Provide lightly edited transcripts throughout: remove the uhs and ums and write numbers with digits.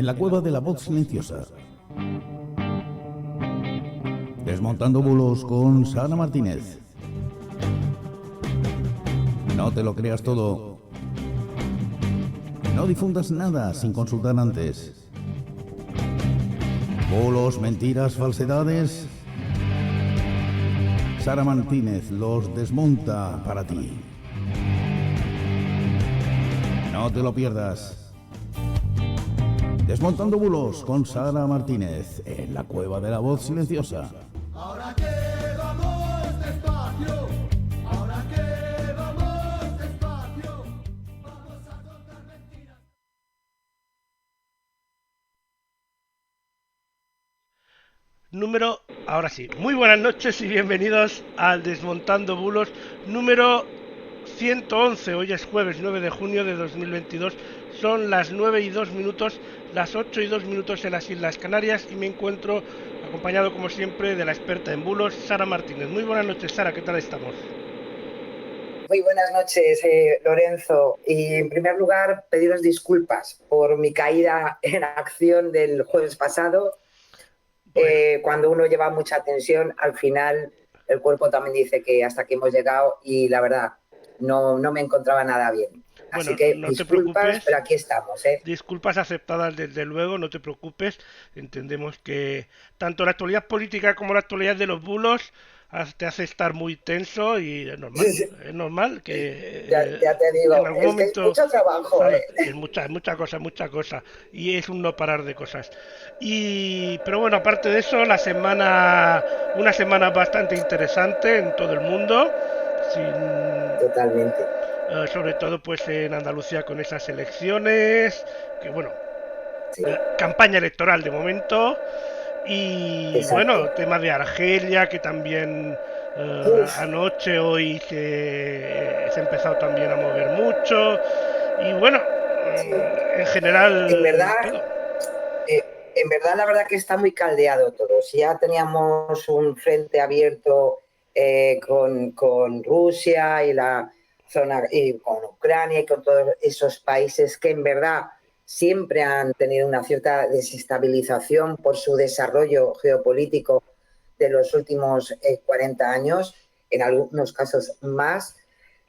en la cueva de la voz silenciosa. Desmontando bulos con Sara Martínez. No te lo creas todo. No difundas nada sin consultar antes. Bulos, mentiras, falsedades. Sara Martínez los desmonta para ti. No te lo pierdas. Desmontando bulos con Sara Martínez en la cueva de la voz silenciosa. Ahora que vamos despacio, ahora que vamos despacio, vamos a contar mentiras. Ahora sí, muy buenas noches y bienvenidos al Desmontando Bulos número 111. Hoy es jueves 9 de junio de 2022, son las 9:02, las 8:02 en las Islas Canarias y me encuentro acompañado como siempre de la experta en bulos, Sara Martínez. Muy buenas noches, Sara, ¿qué tal estamos? Muy buenas noches, Lorenzo. Y en primer lugar, pediros disculpas por mi caída en acción del jueves pasado. Cuando uno lleva mucha tensión, al final el cuerpo también dice que hasta aquí hemos llegado y la verdad no me encontraba nada bien. Bueno, Así que no te disculpas, preocupes. pero aquí estamos. Disculpas aceptadas desde luego, no te preocupes. Entendemos que tanto la actualidad política como la actualidad de los bulos te hace estar muy tenso y es normal. Es normal que Ya te digo, en algún es que es momento, mucho trabajo. ¿sabes? Es mucha cosa. Y es un no parar de cosas. Pero bueno, aparte de eso, una semana bastante interesante en todo el mundo. Totalmente. Sobre todo pues en Andalucía con esas elecciones, que bueno, Sí, campaña electoral de momento, y exacto. bueno, tema de Argelia, que también Uf, anoche, hoy se ha empezado también a mover mucho, y bueno, sí. en En general verdad, todo. la verdad que está muy caldeado todo. Si ya teníamos un frente abierto con Rusia y la zona y con Ucrania y con todos esos países que en verdad siempre han tenido una cierta desestabilización por su desarrollo geopolítico de los últimos 40 años, en algunos casos más,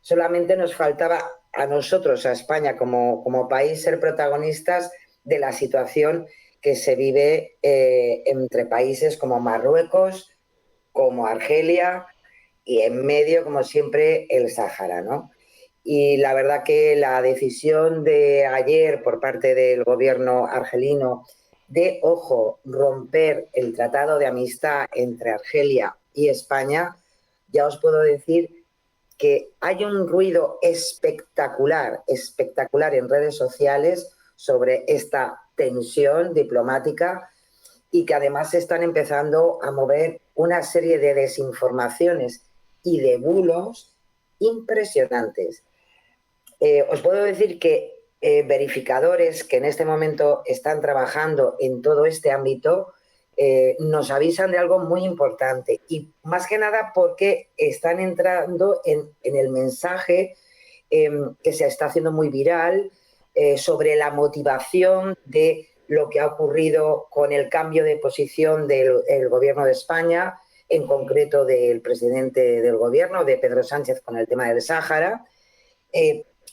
solamente nos faltaba a nosotros, a España como país, ser protagonistas de la situación que se vive entre países como Marruecos, como Argelia y en medio, como siempre, el Sáhara, ¿no? Y la verdad que la decisión de ayer por parte del gobierno argelino de, ojo, romper el tratado de amistad entre Argelia y España, ya os puedo decir que hay un ruido espectacular en redes sociales sobre esta tensión diplomática y que además se están empezando a mover una serie de desinformaciones y de bulos impresionantes. Os puedo decir que verificadores que en este momento están trabajando en todo este ámbito nos avisan de algo muy importante y más que nada porque están entrando en el mensaje que se está haciendo muy viral sobre la motivación de lo que ha ocurrido con el cambio de posición del gobierno de España, en concreto del presidente del gobierno, de Pedro Sánchez, con el tema del Sáhara.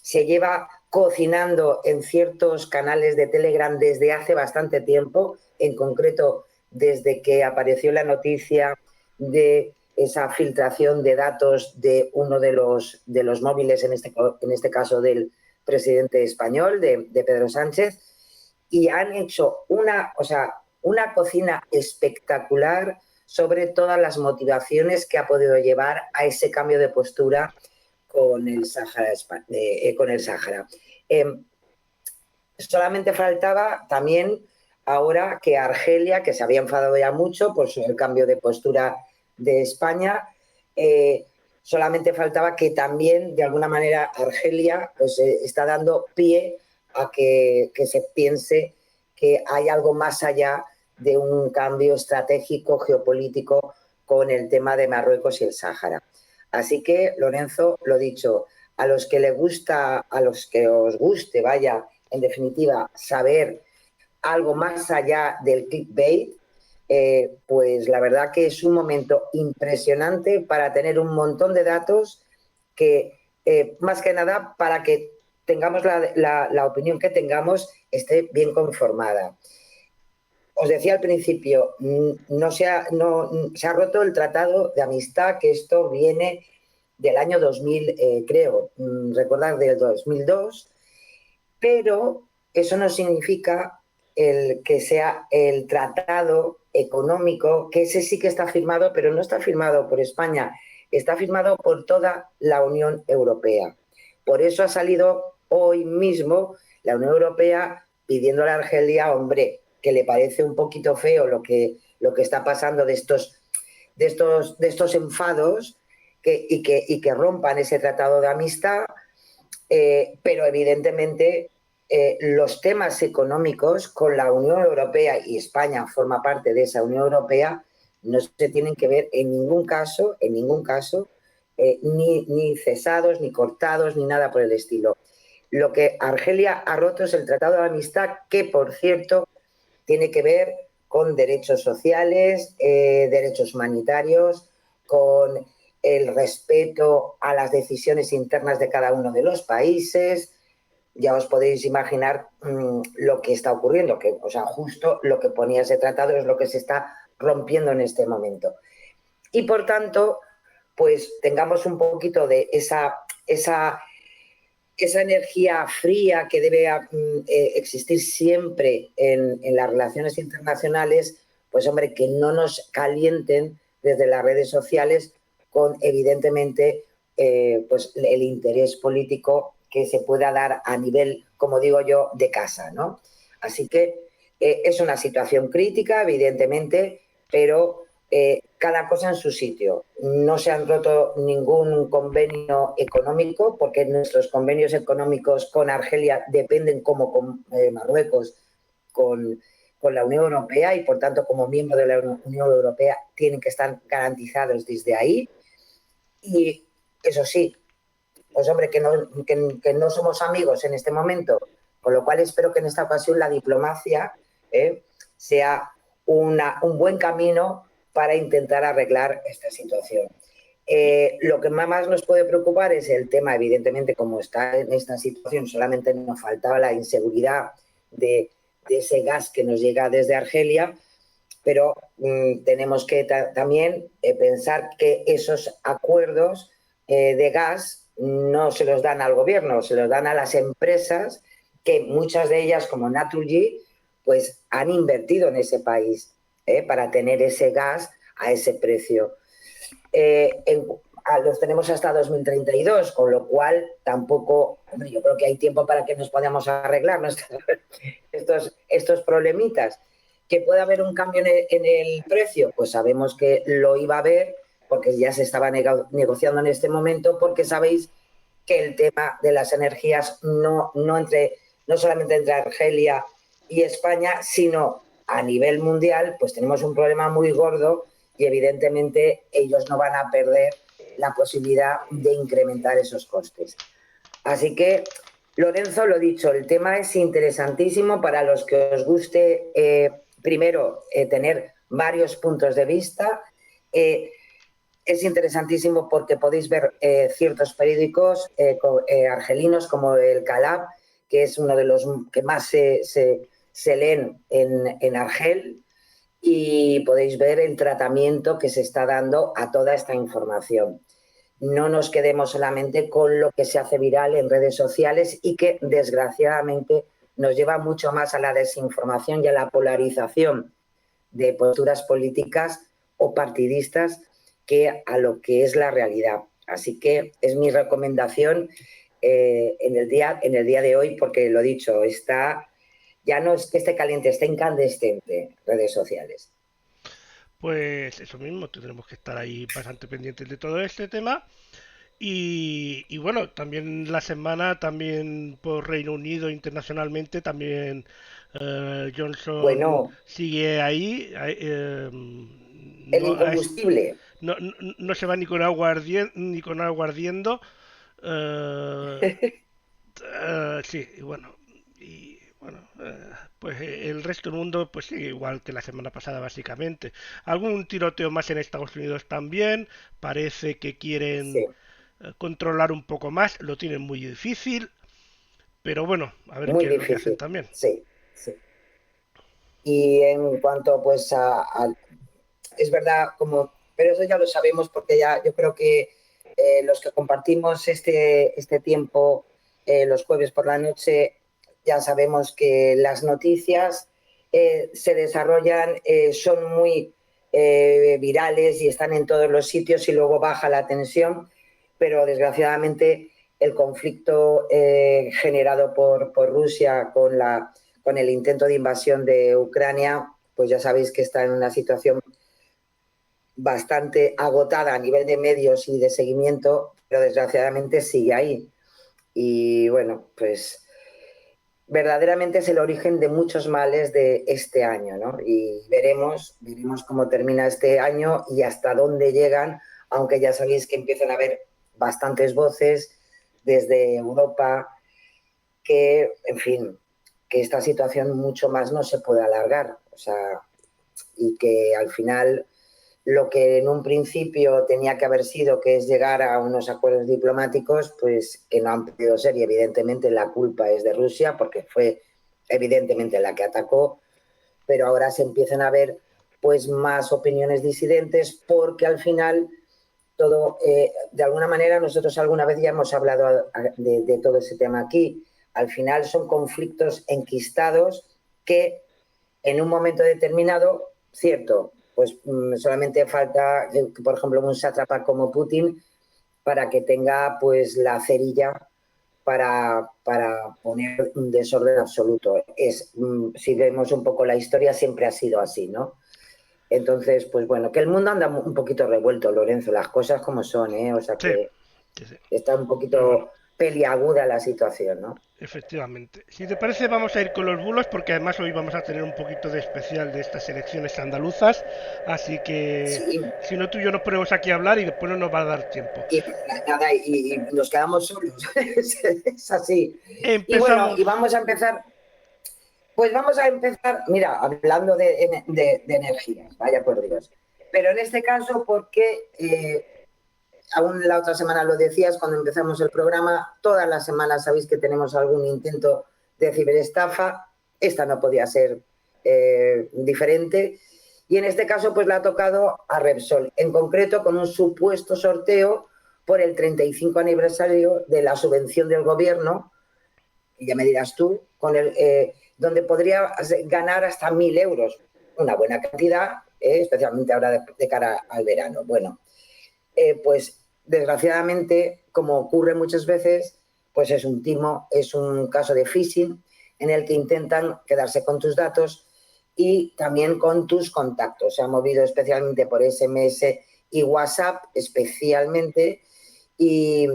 Se lleva cocinando en ciertos canales de Telegram desde hace bastante tiempo, en concreto desde que apareció la noticia de esa filtración de datos de uno de los móviles, en este caso del presidente español, de Pedro Sánchez, y han hecho una cocina espectacular sobre todas las motivaciones que ha podido llevar a ese cambio de postura con el Sáhara. Solamente faltaba también ahora que Argelia, que se había enfadado ya mucho por el cambio de postura de España, solamente faltaba que también, de alguna manera, Argelia pues, está dando pie a que se piense que hay algo más allá de un cambio estratégico, geopolítico, con el tema de Marruecos y el Sáhara. Así que, Lorenzo, lo dicho, a los que os guste, vaya, en definitiva, saber algo más allá del clickbait, pues la verdad que es un momento impresionante para tener un montón de datos que, más que nada, para que tengamos la opinión que tengamos, esté bien conformada. Os decía al principio, se ha roto el tratado de amistad, que esto viene del año 2000, creo, recordar del 2002, pero eso no significa que sea el tratado económico, que ese sí que está firmado, pero no está firmado por España, está firmado por toda la Unión Europea. Por eso ha salido hoy mismo la Unión Europea pidiéndole a Argelia, hombre, que le parece un poquito feo lo que está pasando de estos enfados y que rompan ese tratado de amistad, pero evidentemente los temas económicos con la Unión Europea, y España forma parte de esa Unión Europea, no se tienen que ver en ningún caso, ni cesados, ni cortados, ni nada por el estilo. Lo que Argelia ha roto es el Tratado de Amistad, que, por cierto, tiene que ver con derechos sociales, derechos humanitarios, con el respeto a las decisiones internas de cada uno de los países. Ya os podéis imaginar lo que está ocurriendo, o sea, justo lo que ponía ese tratado es lo que se está rompiendo en este momento. Y, por tanto, pues tengamos un poquito de esa energía fría que debe existir siempre en las relaciones internacionales, pues hombre, que no nos calienten desde las redes sociales con, evidentemente, pues el interés político que se pueda dar a nivel, como digo yo, de casa, ¿no? Así que es una situación crítica, evidentemente, pero cada cosa en su sitio. No se han roto ningún convenio económico, porque nuestros convenios económicos con Argelia dependen, como con Marruecos, con la Unión Europea, y por tanto, como miembro de la Unión Europea, tienen que estar garantizados desde ahí. Y eso sí, pues hombre, que no somos amigos en este momento, con lo cual espero que en esta ocasión la diplomacia sea un buen camino para intentar arreglar esta situación. Lo que más nos puede preocupar es el tema, evidentemente, como está en esta situación, solamente nos faltaba la inseguridad de ese gas que nos llega desde Argelia, pero tenemos que también pensar que esos acuerdos de gas no se los dan al gobierno, se los dan a las empresas, que muchas de ellas, como Naturgy, pues han invertido en ese país para tener ese gas a ese precio. Los tenemos hasta 2032, con lo cual tampoco, hombre, yo creo que hay tiempo para que nos podamos arreglar estos problemitas. ¿Que puede haber un cambio en el precio? Pues sabemos que lo iba a haber, porque ya se estaba negociando en este momento, porque sabéis que el tema de las energías no solamente entre Argelia y España, sino a nivel mundial, pues tenemos un problema muy gordo, y evidentemente ellos no van a perder la posibilidad de incrementar esos costes. Así que, Lorenzo, lo dicho, el tema es interesantísimo para los que os guste, primero, tener varios puntos de vista. Es interesantísimo porque podéis ver ciertos periódicos argelinos, como el Calab, que es uno de los que más se leen en Argel, y podéis ver el tratamiento que se está dando a toda esta información. No nos quedemos solamente con lo que se hace viral en redes sociales y que, desgraciadamente, nos lleva mucho más a la desinformación y a la polarización de posturas políticas o partidistas que a lo que es la realidad. Así que es mi recomendación en el día de hoy, porque lo dicho, ya no es que esté caliente, está incandescente redes sociales. Pues eso mismo, tendremos que estar ahí bastante pendientes de todo este tema. Y bueno, también la semana, también por Reino Unido, internacionalmente, también Johnson Bueno, sigue ahí. el No, incombustible. no se va ni con agua ni con agua ardiendo. Sí, y bueno, y Bueno, pues el resto del mundo pues sigue igual que la semana pasada básicamente. Algún tiroteo más en Estados Unidos también. Parece que quieren Sí, controlar un poco más. Lo tienen muy difícil. Pero bueno, a ver muy qué es lo que hacen difícil, también. sí, sí. Y en cuanto pues es verdad, como, pero eso ya lo sabemos porque ya yo creo que los que compartimos este tiempo los jueves por la noche, ya sabemos que las noticias se desarrollan, son muy virales y están en todos los sitios y luego baja la tensión, pero desgraciadamente el conflicto generado por Rusia con el intento de invasión de Ucrania, pues ya sabéis que está en una situación bastante agotada a nivel de medios y de seguimiento, pero desgraciadamente sigue ahí. Y bueno, pues verdaderamente es el origen de muchos males de este año, ¿no? Y veremos cómo termina este año y hasta dónde llegan, aunque ya sabéis que empiezan a haber bastantes voces desde Europa que, en fin, que esta situación mucho más no se puede alargar, o sea, y que al final lo que en un principio tenía que haber sido, que es llegar a unos acuerdos diplomáticos, pues que no han podido ser y evidentemente la culpa es de Rusia porque fue evidentemente la que atacó, pero ahora se empiezan a ver pues más opiniones disidentes porque al final todo, de alguna manera nosotros alguna vez ya hemos hablado de todo ese tema aquí, al final son conflictos enquistados que en un momento determinado, cierto, pues solamente falta, por ejemplo, un sátrapa como Putin para que tenga pues la cerilla para poner un desorden absoluto. Si vemos un poco la historia, siempre ha sido así, ¿no? Entonces, pues bueno, que el mundo anda un poquito revuelto, Lorenzo, las cosas como son, ¿eh? O sea Sí, que sí, sí. está un Pero bueno, poquito peliaguda la situación, ¿no? efectivamente. Si te parece, vamos a ir con los bulos porque además hoy vamos a tener un poquito de especial de estas elecciones andaluzas. Así que Sí, si no, tú y yo nos ponemos aquí a hablar y después no nos va a dar tiempo. y nada, y nos quedamos solos, es así. Y bueno, Empezamos. y vamos a empezar, pues vamos a empezar, mira, hablando de energías, vaya por Dios. Pero en este caso, porque aún la otra semana lo decías cuando empezamos el programa, todas las semanas sabéis que tenemos algún intento de ciberestafa, esta no podía ser diferente, y en este caso pues le ha tocado a Repsol, en concreto con un supuesto sorteo por el 35 aniversario de la subvención del gobierno, y ya me dirás tú, donde podría ganar hasta 1.000 euros, una buena cantidad, especialmente ahora de cara al verano. Bueno, pues desgraciadamente, como ocurre muchas veces, pues es un timo, es un caso de phishing en el que intentan quedarse con tus datos y también con tus contactos. Se ha movido especialmente por SMS y WhatsApp especialmente y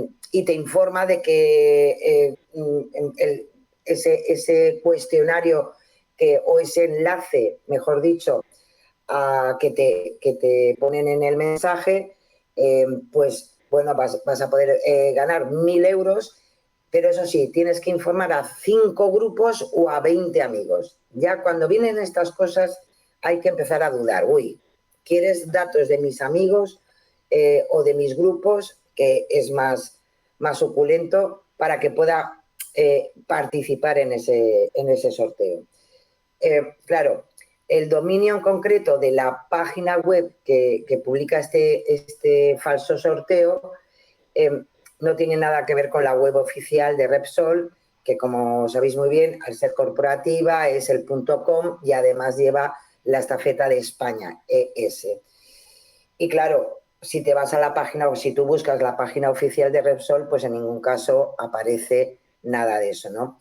te informa de que ese cuestionario o ese enlace, mejor dicho, que te ponen en el mensaje, pues bueno, vas a poder ganar 1.000 euros, pero eso sí, tienes que informar a 5 grupos o a 20 amigos. Ya cuando vienen estas cosas hay que empezar a dudar. Uy, ¿quieres datos de mis amigos o de mis grupos, que es más suculento, para que pueda participar en ese sorteo? Claro, el dominio en concreto de la página web que publica este falso sorteo eh, no tiene nada que ver con la web oficial de Repsol, que como sabéis muy bien, al ser corporativa es el .com y además lleva la estafeta de España, ES. Y claro, si te vas a la página o si tú buscas la página oficial de Repsol, pues en ningún caso aparece nada de eso, ¿no?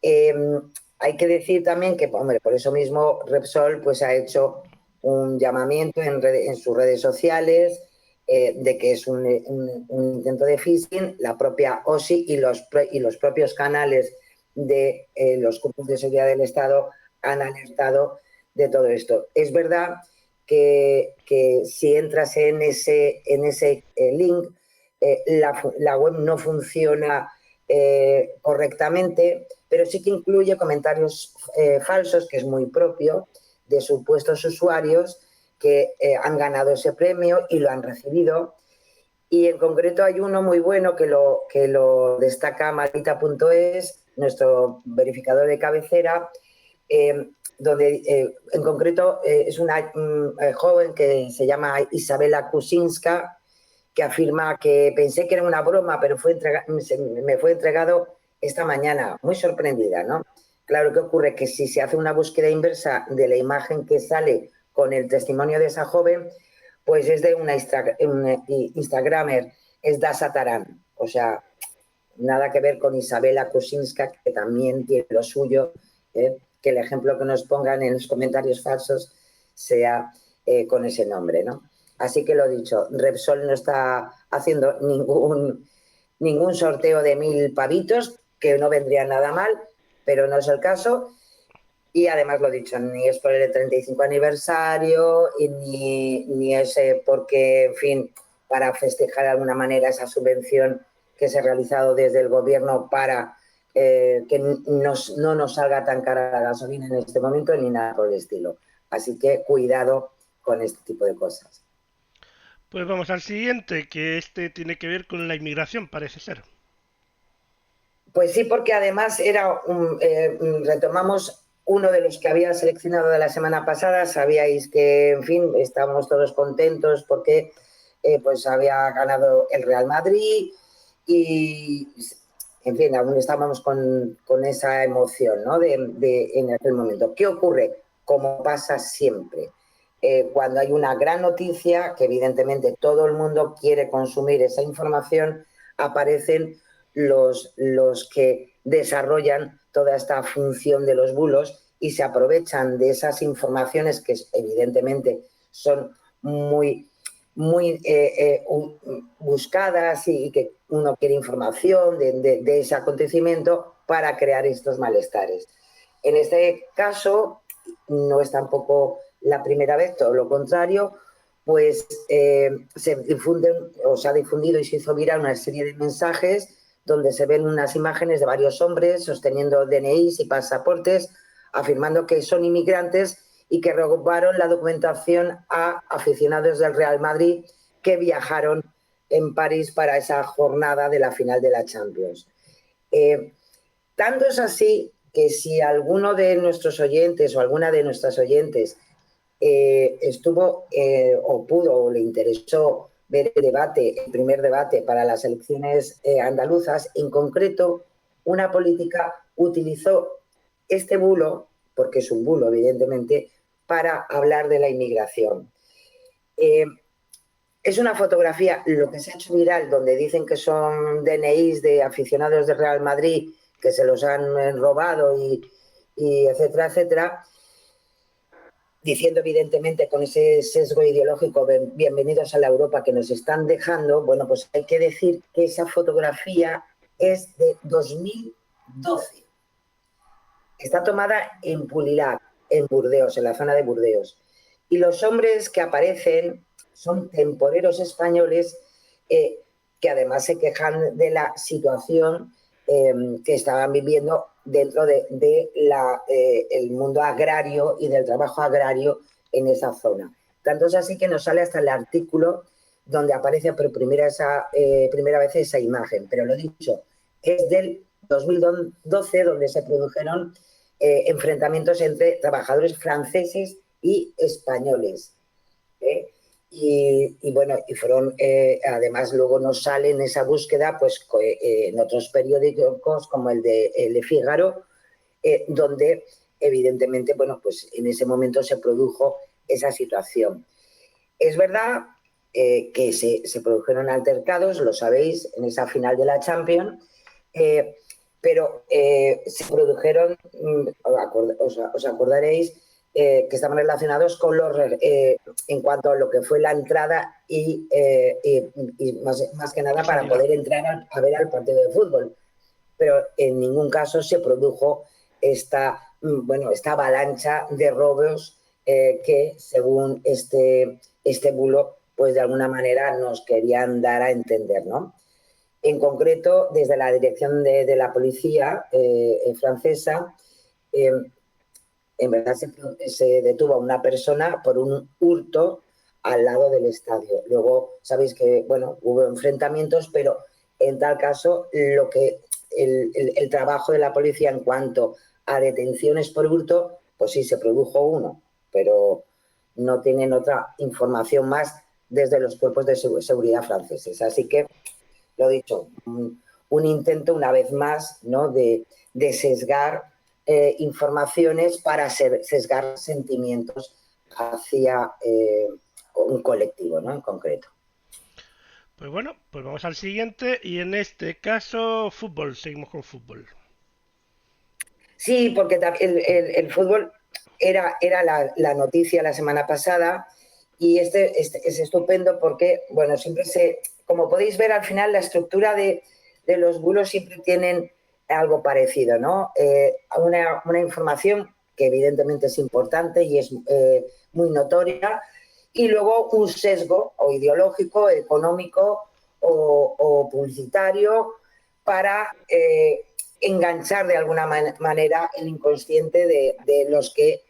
Eh, Hay que decir también que, hombre, por eso mismo Repsol pues ha hecho un llamamiento en sus redes sociales de que es un intento de phishing. La propia OSI y los propios canales de los cuerpos de seguridad del Estado han alertado de todo esto. Es verdad que si entras en ese link, la web no funciona correctamente, pero sí que incluye comentarios falsos, que es muy propio de supuestos usuarios que han ganado ese premio y lo han recibido. Y en concreto hay uno muy bueno que lo destaca Maldita.es, nuestro verificador de cabecera, donde en concreto es una joven que se llama Isabela Kuczynska, que afirma que pensé que era una broma, pero me fue entregado esta mañana, muy sorprendida, ¿no? Claro, ¿qué ocurre? Que si se hace una búsqueda inversa de la imagen que sale con el testimonio de esa joven, pues es de una Instagramer, es Dasha Taran. O sea, nada que ver con Isabela Kuczynska, que también tiene lo suyo, que el ejemplo que nos pongan en los comentarios falsos sea con ese nombre, ¿no? Así que lo dicho, Repsol no está haciendo ningún sorteo de 1000 pavitos, que no vendría nada mal, pero no es el caso. Y además lo dicho, ni es por el 35 aniversario, y ni es porque, en fin, para festejar de alguna manera esa subvención que se ha realizado desde el gobierno para que no nos salga tan cara la gasolina en este momento, ni nada por el estilo. Así que cuidado con este tipo de cosas. Pues vamos al siguiente, que este tiene que ver con la inmigración, parece ser. Pues sí, porque además retomamos uno de los que había seleccionado de la semana pasada. Sabíais que, en fin, estábamos todos contentos porque pues había ganado el Real Madrid y, en fin, aún estábamos con esa emoción, ¿no? En aquel momento. ¿Qué ocurre? Como pasa siempre. Cuando hay una gran noticia, que evidentemente todo el mundo quiere consumir esa información, aparecen los que desarrollan toda esta función de los bulos y se aprovechan de esas informaciones que evidentemente son muy buscadas y que uno quiere información de ese acontecimiento para crear estos malestares. En este caso no es tampoco la primera vez, todo lo contrario, pues se difunden o se ha difundido y se hizo viral una serie de mensajes donde se ven unas imágenes de varios hombres sosteniendo DNIs y pasaportes, afirmando que son inmigrantes y que robaron la documentación a aficionados del Real Madrid que viajaron en París para esa jornada de la final de la Champions. Tanto es así que si alguno de nuestros oyentes o alguna de nuestras oyentes estuvo o pudo o le interesó ver el primer debate para las elecciones andaluzas, en concreto, una política utilizó este bulo, porque es un bulo, evidentemente, para hablar de la inmigración. Es una fotografía, lo que se ha hecho viral, donde dicen que son DNIs de aficionados del Real Madrid que se los han robado y etcétera, etcétera, diciendo evidentemente con ese sesgo ideológico bienvenidos a la Europa que nos están dejando. Bueno, pues hay que decir que esa fotografía es de 2012. Está tomada en Pulilac, en Burdeos, en la zona de Burdeos. Y los hombres que aparecen son temporeros españoles que además se quejan de la situación que estaban viviendo dentro el mundo agrario y del trabajo agrario en esa zona. Tanto es así que nos sale hasta el artículo donde aparece por primera vez esa imagen. Pero lo dicho, es del 2012, donde se produjeron enfrentamientos entre trabajadores franceses y españoles. Y bueno, y fueron, además luego nos sale en esa búsqueda, pues en otros periódicos como el de Le Figaro, donde evidentemente, bueno, pues en ese momento se produjo esa situación. Es verdad que se produjeron altercados, lo sabéis, en esa final de la Champions, pero se produjeron, os acordaréis, que estaban relacionados con en cuanto a lo que fue la entrada y más que nada para poder entrar a ver al partido de fútbol. Pero en ningún caso se produjo esta avalancha de robos que, según este bulo, pues de alguna manera nos querían dar a entender, ¿no? En concreto, desde la dirección de la policía francesa, en verdad se detuvo a una persona por un hurto al lado del estadio. Luego, sabéis que, bueno, hubo enfrentamientos, pero en tal caso, el trabajo de la policía en cuanto a detenciones por hurto, pues sí, se produjo uno, pero no tienen otra información más desde los cuerpos de seguridad franceses. Así que, lo dicho, un intento una vez más, ¿no?, de sesgar informaciones para sesgar sentimientos hacia un colectivo, ¿no?, en concreto. Pues bueno, pues vamos al siguiente y en este caso fútbol, seguimos con fútbol. Sí, porque el fútbol era la noticia la semana pasada y este es estupendo porque, bueno, siempre como podéis ver al final la estructura de los bulos siempre tienen algo parecido, ¿no? Una información que evidentemente es importante y es muy notoria, y luego un sesgo o ideológico, económico o publicitario para enganchar de alguna manera el inconsciente de los que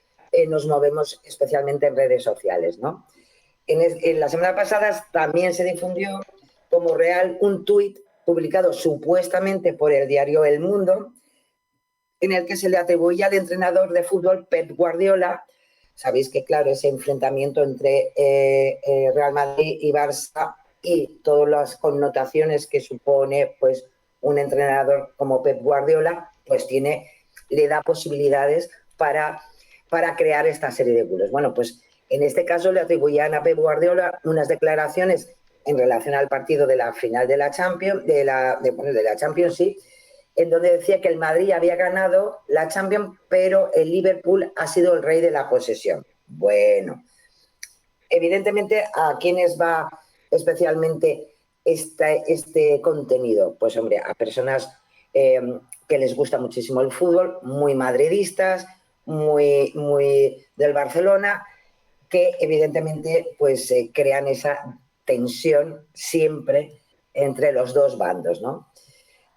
nos movemos especialmente en redes sociales, ¿no? En la semana pasada también se difundió como real un tuit publicado supuestamente por el diario El Mundo, en el que se le atribuía al entrenador de fútbol Pep Guardiola. Sabéis que, claro, ese enfrentamiento entre Real Madrid y Barça y todas las connotaciones que supone, pues, un entrenador como Pep Guardiola, pues le da posibilidades para crear esta serie de bulos. Bueno, pues en este caso le atribuían a Pep Guardiola unas declaraciones en relación al partido de la final de la Champions, de la Champions, sí, en donde decía que el Madrid había ganado la Champions, pero el Liverpool ha sido el rey de la posesión. Bueno, evidentemente, ¿a quiénes va especialmente este contenido? Pues, hombre, a personas que les gusta muchísimo el fútbol, muy madridistas, muy del Barcelona, que evidentemente pues crean esa tensión siempre entre los dos bandos, ¿no?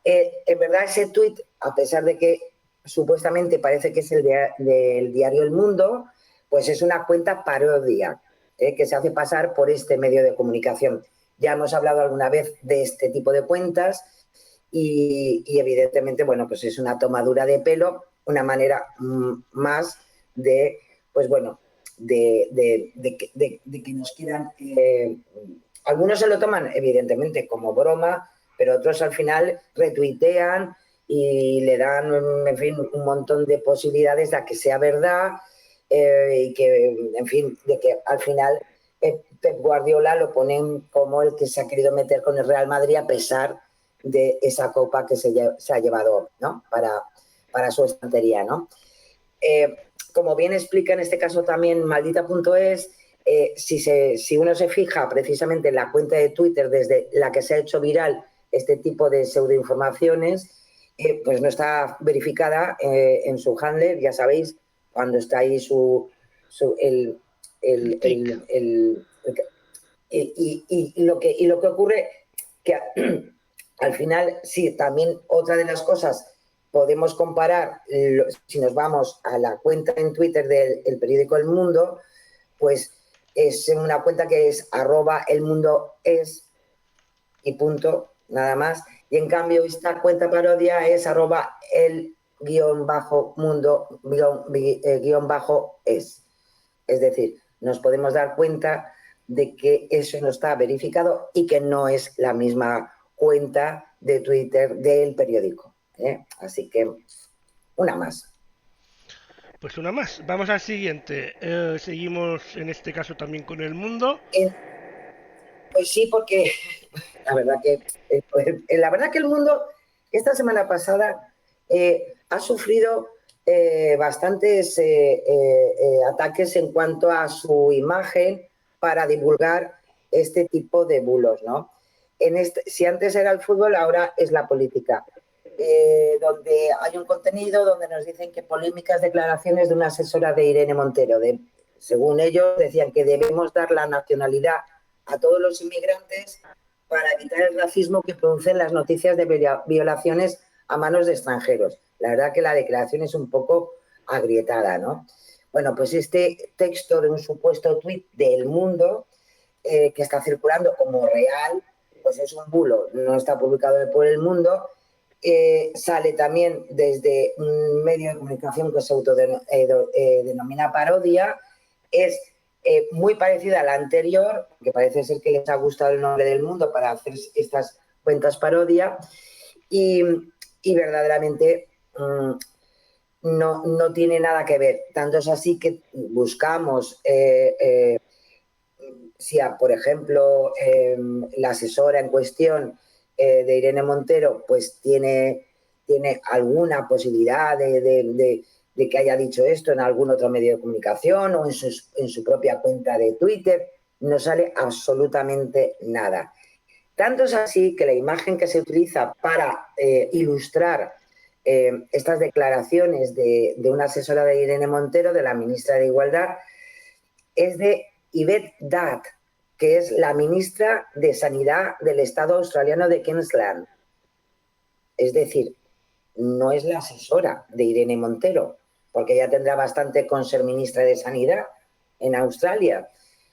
En verdad, ese tuit, a pesar de que supuestamente parece que es del diario El Mundo, pues es una cuenta parodia que se hace pasar por este medio de comunicación. Ya hemos hablado alguna vez de este tipo de cuentas y evidentemente, bueno, pues es una tomadura de pelo, una manera más de, pues bueno, de que nos quieran... algunos se lo toman, evidentemente, como broma, pero otros al final retuitean y le dan, en fin, un montón de posibilidades de que sea verdad y que, en fin, de que al final Pep Guardiola lo ponen como el que se ha querido meter con el Real Madrid a pesar de esa copa que se ha llevado, ¿no?, para su estantería, ¿no? Como bien explica en este caso también Maldita.es, si uno se fija precisamente en la cuenta de Twitter desde la que se ha hecho viral este tipo de pseudoinformaciones, pues no está verificada en su handle, ya sabéis, cuando está ahí y lo que ocurre que al final, sí, también otra de las cosas, podemos comparar, si nos vamos a la cuenta en Twitter del periódico El Mundo, pues es una cuenta que es @elmundoes y punto, nada más. Y en cambio esta cuenta parodia es @el_mundo_es. Es decir, nos podemos dar cuenta de que eso no está verificado y que no es la misma cuenta de Twitter del periódico. Así que una más. Pues una más. Vamos al siguiente. Seguimos en este caso también con El Mundo. Pues sí, porque la verdad que el mundo esta semana pasada ha sufrido bastantes ataques en cuanto a su imagen para divulgar este tipo de bulos, ¿no? Si antes era el fútbol, ahora es la política. Donde hay un contenido donde nos dicen que polémicas declaraciones de una asesora de Irene Montero. Según ellos, decían que debemos dar la nacionalidad a todos los inmigrantes para evitar el racismo que producen las noticias de violaciones a manos de extranjeros. La verdad que la declaración es un poco agrietada, ¿no? Bueno, pues este texto de un supuesto tuit del Mundo que está circulando como real, pues es un bulo, no está publicado por El Mundo, sale también desde un medio de comunicación que se autodenomina Parodia, es muy parecida a la anterior, que parece ser que les ha gustado el nombre del Mundo para hacer estas cuentas parodia, y verdaderamente no tiene nada que ver. Tanto es así que buscamos si, por ejemplo, la asesora en cuestión de Irene Montero, pues tiene alguna posibilidad de que haya dicho esto en algún otro medio de comunicación o en su propia cuenta de Twitter, no sale absolutamente nada. Tanto es así que la imagen que se utiliza para ilustrar estas declaraciones de una asesora de Irene Montero, de la ministra de Igualdad, es de Yvette Dutt, que es la ministra de Sanidad del Estado australiano de Queensland. Es decir, no es la asesora de Irene Montero, porque ella tendrá bastante con ser ministra de Sanidad en Australia,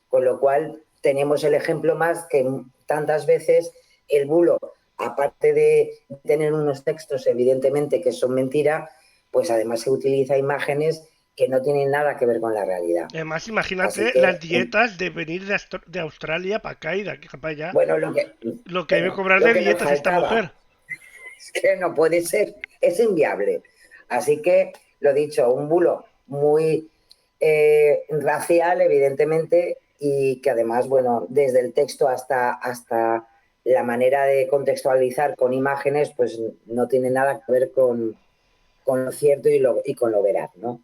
con lo cual tenemos el ejemplo más que tantas veces el bulo, aparte de tener unos textos evidentemente que son mentira, pues además se utiliza imágenes que no tienen nada que ver con la realidad. Además, imagínate las dietas de venir de Australia para acá y de aquí para allá. Bueno, lo que debe cobrar de dietas esta mujer. Es que no puede ser, es inviable. Así que, lo dicho, un bulo muy racial, evidentemente, y que además, bueno, desde el texto hasta la manera de contextualizar con imágenes, pues no tiene nada que ver con lo cierto y con lo veraz, ¿no?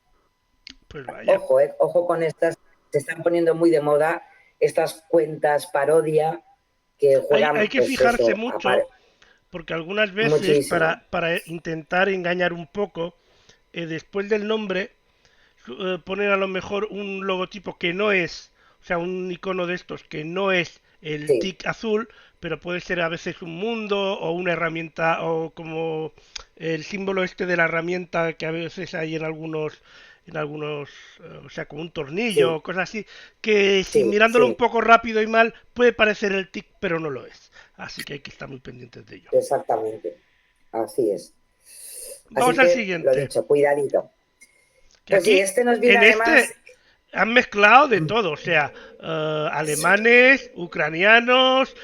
Pues vaya. Ojo con estas, se están poniendo muy de moda estas cuentas parodia que juegan... Hay que fijarse mucho, porque algunas veces para intentar engañar un poco, después del nombre ponen a lo mejor un logotipo que no es, o sea, un icono de estos que no es el tic azul, pero puede ser a veces un mundo o una herramienta o como el símbolo este de la herramienta que a veces hay en algunos, o sea, como un tornillo o cosas así, que si mirándolo un poco rápido y mal puede parecer el tic, pero no lo es. Así que hay que estar muy pendientes de ello. Exactamente, así es. Vamos al siguiente. Lo dicho, cuidadito. Pues aquí, sí, nos viene además... han mezclado de todo, o sea, alemanes, ucranianos,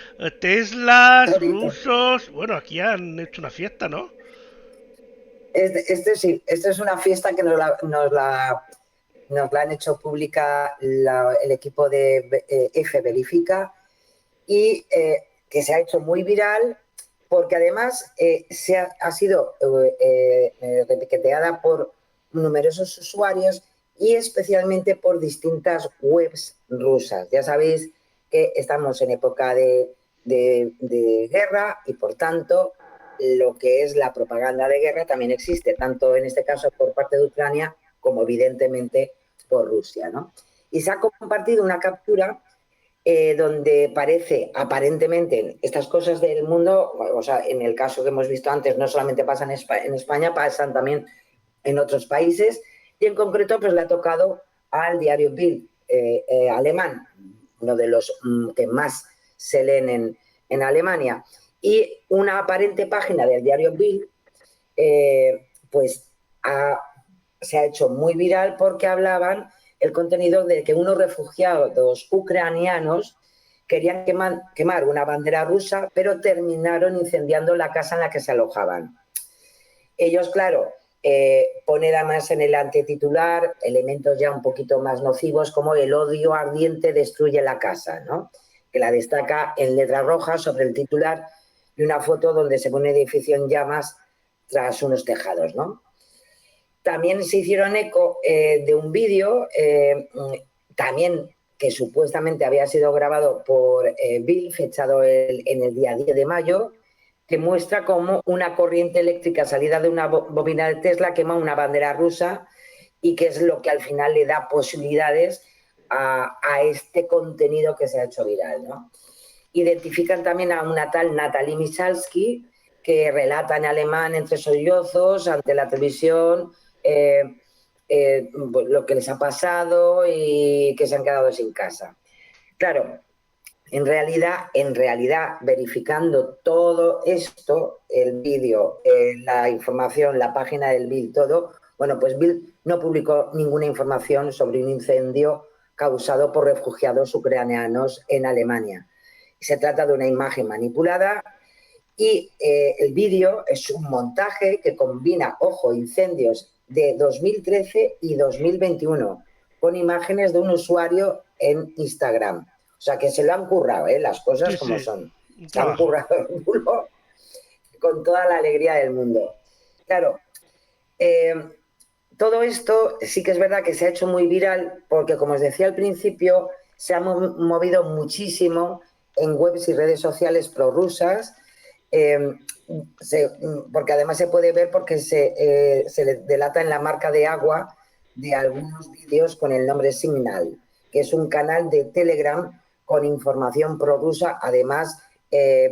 Teslas, rusos. Bueno, aquí han hecho una fiesta, ¿no? Sí, esta es una fiesta que nos la han hecho pública el equipo de F Verifica y que se ha hecho muy viral porque además ha sido repiqueteada por numerosos usuarios y especialmente por distintas webs rusas. Ya sabéis que estamos en época de guerra y, por tanto, lo que es la propaganda de guerra también existe, tanto en este caso por parte de Ucrania como, evidentemente, por Rusia, ¿no? Y se ha compartido una captura donde parece, aparentemente, estas cosas del mundo, o sea, en el caso que hemos visto antes, no solamente pasan en España, pasan también en otros países, y en concreto pues le ha tocado al diario Bild alemán, uno de los que más se leen en Alemania, y una aparente página del diario Bild pues se ha hecho muy viral porque hablaban el contenido de que unos refugiados ucranianos querían quemar una bandera rusa, pero terminaron incendiando la casa en la que se alojaban. Ellos, claro, poner además en el antititular elementos ya un poquito más nocivos como el odio ardiente destruye la casa, ¿no? Que la destaca en letras rojas sobre el titular y una foto donde se ve un edificio en llamas tras unos tejados, ¿no? También se hicieron eco de un vídeo también que supuestamente había sido grabado por Bill, fechado en el día 10 de mayo, que muestra cómo una corriente eléctrica salida de una bobina de Tesla quema una bandera rusa y que es lo que al final le da posibilidades a este contenido que se ha hecho viral, ¿no? Identifican también a una tal Natalie Michalski, que relata en alemán entre sollozos ante la televisión lo que les ha pasado y que se han quedado sin casa. Claro, en realidad, verificando todo esto, el vídeo, la información, la página del Bild, todo, bueno, pues Bild no publicó ninguna información sobre un incendio causado por refugiados ucranianos en Alemania. Se trata de una imagen manipulada y el vídeo es un montaje que combina, ojo, incendios de 2013 y 2021 con imágenes de un usuario en Instagram. O sea, que se lo han currado, las cosas Sí, como sí, son. un Se han trabajo. currado el culo con toda la alegría del mundo. Claro, todo esto sí que es verdad que se ha hecho muy viral porque, como os decía al principio, se ha movido muchísimo en webs y redes sociales prorrusas, porque además se puede ver porque se delata en la marca de agua de algunos vídeos con el nombre Signal, que es un canal de Telegram con información prorrusa, además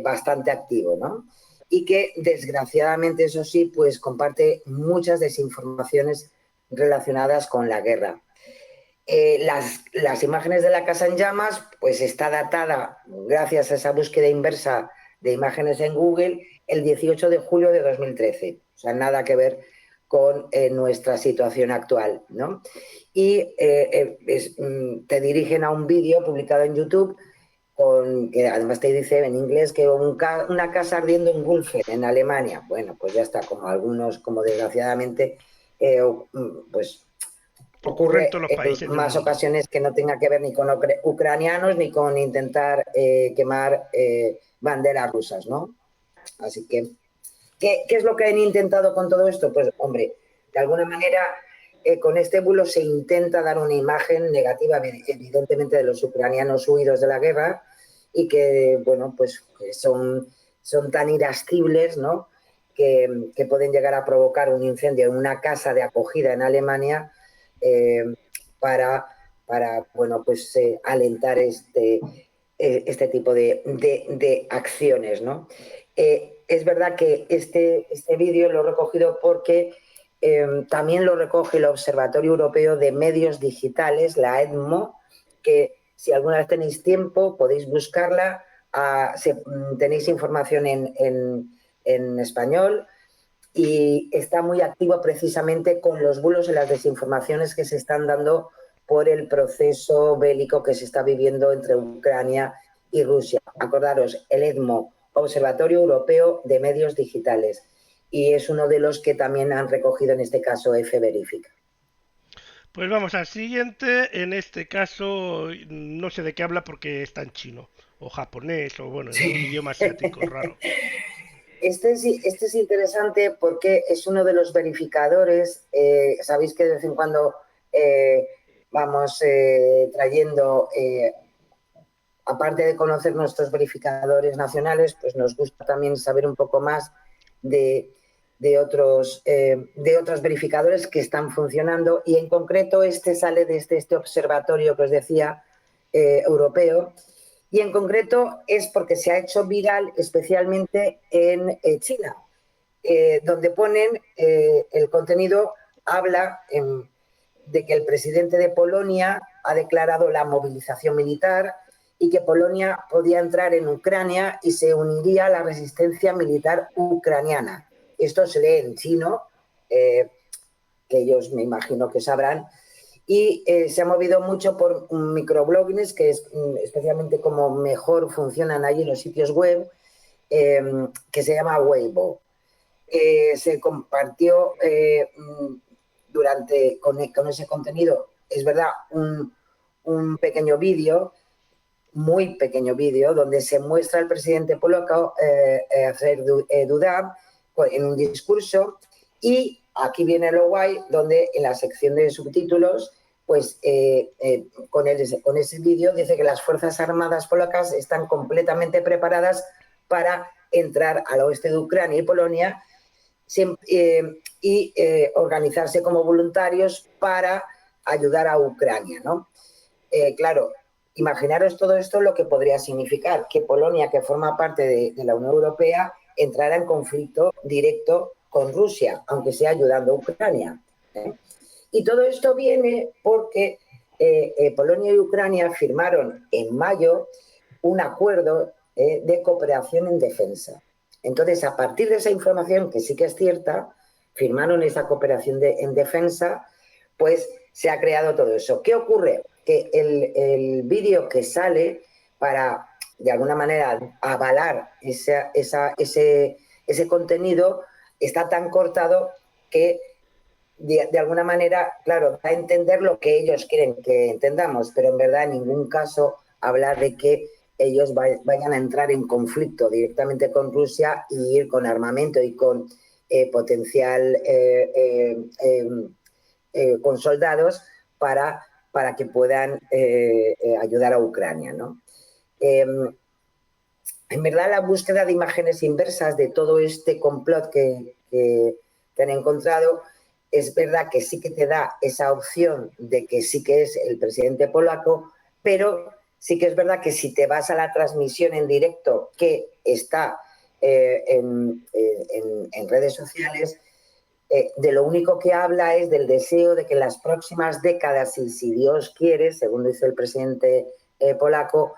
bastante activo, ¿no? Y que desgraciadamente, eso sí, pues comparte muchas desinformaciones relacionadas con la guerra. Las imágenes de la casa en llamas, pues está datada, gracias a esa búsqueda inversa de imágenes en Google, el 18 de julio de 2013. O sea, nada que ver con nuestra situación actual, ¿no? Y te dirigen a un vídeo publicado en YouTube que además te dice en inglés que una casa ardiendo en Gulfen, en Alemania. Bueno, pues ya está, como algunos, como desgraciadamente, pues Ocurre en ocurre todos los en países del más mundo. ocasiones que no tenga que ver ni con ucranianos ni con intentar quemar banderas rusas, ¿no? Así que, ¿qué es lo que han intentado con todo esto? Pues, hombre, de alguna manera, con este bulo se intenta dar una imagen negativa, evidentemente, de los ucranianos huidos de la guerra y que, bueno, pues que son tan irascibles, ¿no? Que pueden llegar a provocar un incendio en una casa de acogida en Alemania eh, para, bueno, pues alentar este tipo de acciones, ¿no? Es verdad que este vídeo lo he recogido porque también lo recoge el Observatorio Europeo de Medios Digitales, la EDMO, que si alguna vez tenéis tiempo podéis buscarla. Tenéis información en español y está muy activo precisamente con los bulos y las desinformaciones que se están dando por el proceso bélico que se está viviendo entre Ucrania y Rusia. Acordaros, el EDMO, Observatorio Europeo de Medios Digitales, y es uno de los que también han recogido en este caso F Verifica. Pues vamos al siguiente. En este caso, no sé de qué habla porque está en chino, o japonés, o bueno, en un idioma asiático raro. Este es interesante porque es uno de los verificadores. Sabéis que de vez en cuando vamos trayendo, aparte de conocer nuestros verificadores nacionales, pues nos gusta también saber un poco más de otros verificadores que están funcionando, y en concreto este sale desde este observatorio que os decía europeo. Y en concreto es porque se ha hecho viral especialmente en China, donde ponen el contenido, habla de que el presidente de Polonia ha declarado la movilización militar y que Polonia podía entrar en Ucrania y se uniría a la resistencia militar ucraniana. Esto se lee en chino, que ellos me imagino que sabrán, y se ha movido mucho por microbloggings, que es especialmente como mejor funcionan allí los sitios web, que se llama Weibo. Se compartió con ese contenido, es verdad, un pequeño vídeo, muy pequeño vídeo, donde se muestra al presidente polaco Duda en un discurso, y aquí viene lo guay, donde en la sección de subtítulos, pues con ese vídeo dice que las Fuerzas Armadas polacas están completamente preparadas para entrar al oeste de Ucrania y Polonia y organizarse como voluntarios para ayudar a Ucrania, ¿no? Claro, imaginaros todo esto lo que podría significar que Polonia, que forma parte de la Unión Europea, entrara en conflicto directo con Rusia, aunque sea ayudando a Ucrania. Y todo esto viene porque Polonia y Ucrania firmaron en mayo un acuerdo de cooperación en defensa. Entonces, a partir de esa información, que sí que es cierta, firmaron esa cooperación en defensa, pues se ha creado todo eso. ¿Qué ocurre? Que el vídeo que sale para, de alguna manera, avalar ese contenido está tan cortado que, de alguna manera, claro, da a entender lo que ellos quieren que entendamos, pero en verdad en ningún caso hablar de que ellos vayan a entrar en conflicto directamente con Rusia y ir con armamento y con potencial con soldados para que puedan ayudar a Ucrania, ¿no? En verdad, la búsqueda de imágenes inversas de todo este complot que han encontrado, es verdad que sí que te da esa opción de que sí que es el presidente polaco, pero sí que es verdad que si te vas a la transmisión en directo que está en redes sociales, de lo único que habla es del deseo de que en las próximas décadas, y si Dios quiere, según dice el presidente polaco,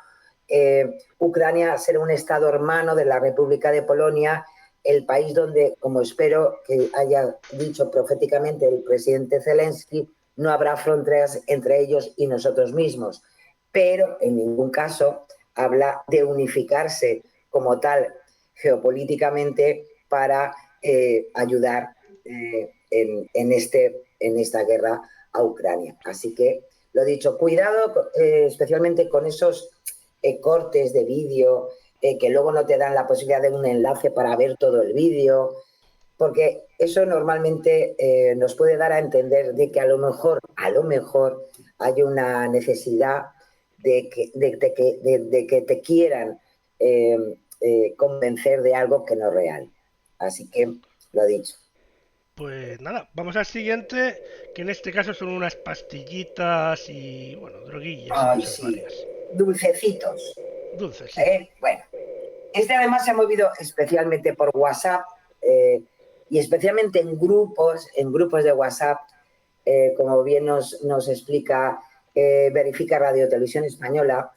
Ucrania será un estado hermano de la República de Polonia, el país donde, como espero que haya dicho proféticamente el presidente Zelensky, no habrá fronteras entre ellos y nosotros mismos. Pero en ningún caso habla de unificarse como tal geopolíticamente para ayudar en esta guerra a Ucrania. Así que, lo dicho, cuidado especialmente con esos cortes de vídeo que luego no te dan la posibilidad de un enlace para ver todo el vídeo, porque eso normalmente nos puede dar a entender de que a lo mejor hay una necesidad de que te quieran convencer de algo que no es real. Así que, lo dicho. Pues nada, vamos al siguiente, que en este caso son unas pastillitas y, bueno, droguillas y Ay, cosas sí, varias. dulcecitos. Dulces, sí. Bueno, este además se ha movido especialmente por WhatsApp y especialmente en grupos de WhatsApp, como bien nos explica Verifica Radio Televisión Española,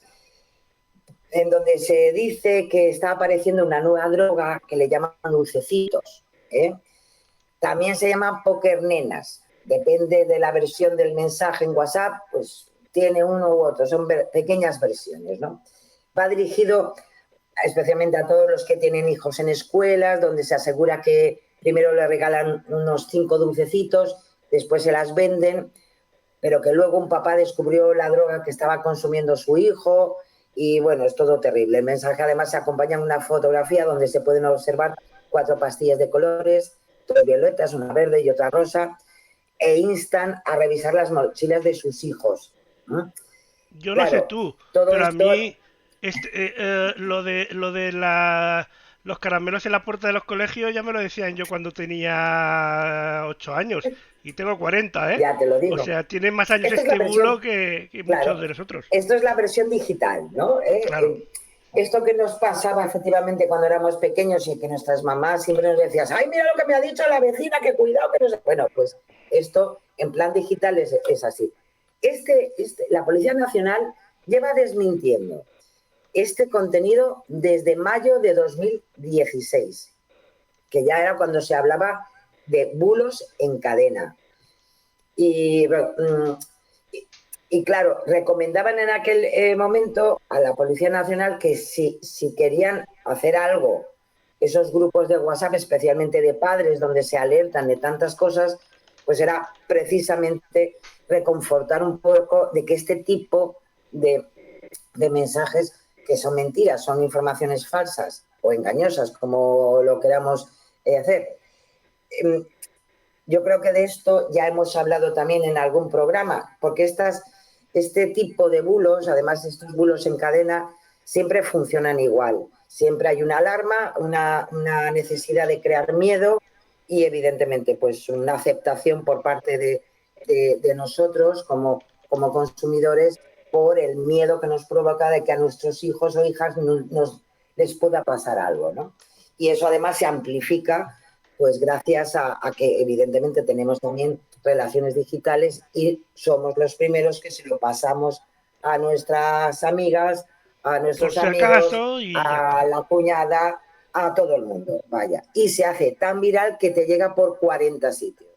en donde se dice que está apareciendo una nueva droga que le llaman dulcecitos. También se llaman pokernenas. Depende de la versión del mensaje en WhatsApp, pues tiene uno u otro, son pequeñas versiones, ¿no? Va dirigido especialmente a todos los que tienen hijos en escuelas, donde se asegura que primero le regalan unos 5 dulcecitos, después se las venden, pero que luego un papá descubrió la droga que estaba consumiendo su hijo y, bueno, es todo terrible. El mensaje además se acompaña de una fotografía donde se pueden observar 4 pastillas de colores, 2 violetas, una verde y otra rosa, e instan a revisar las mochilas de sus hijos. Yo no Claro, sé tú, todo pero a esto... mí lo de los caramelos en la puerta de los colegios ya me lo decían yo cuando tenía 8 años y tengo 40, ¿eh? Ya te lo O digo. sea, tiene más años Esta es la este bulo versión, que claro, muchos de nosotros. esto es la versión digital, ¿no? Claro. Esto que nos pasaba efectivamente cuando éramos pequeños y que nuestras mamás siempre nos decían, ¡ay, mira lo que me ha dicho la vecina, que cuidado, que no sé! Bueno, pues esto en plan digital es así. La Policía Nacional lleva desmintiendo este contenido desde mayo de 2016, que ya era cuando se hablaba de bulos en cadena. Y claro, recomendaban en aquel momento a la Policía Nacional que si querían hacer algo, esos grupos de WhatsApp, especialmente de padres, donde se alertan de tantas cosas, pues era precisamente reconfortar un poco de que este tipo de mensajes, que son mentiras, son informaciones falsas o engañosas, como lo queramos hacer. Yo creo que de esto ya hemos hablado también en algún programa, porque este tipo de bulos, además estos bulos en cadena, siempre funcionan igual. Siempre hay una alarma, una necesidad de crear miedo y, evidentemente, pues una aceptación por parte de nosotros como consumidores por el miedo que nos provoca de que a nuestros hijos o hijas les pueda pasar algo, ¿no? Y eso además se amplifica pues gracias a que evidentemente tenemos también relaciones digitales y somos los primeros que se lo pasamos a nuestras amigas, a Por nuestros si amigos, acaso y ya a está. la cuñada, a todo el mundo, vaya. Y se hace tan viral que te llega por 40 sitios.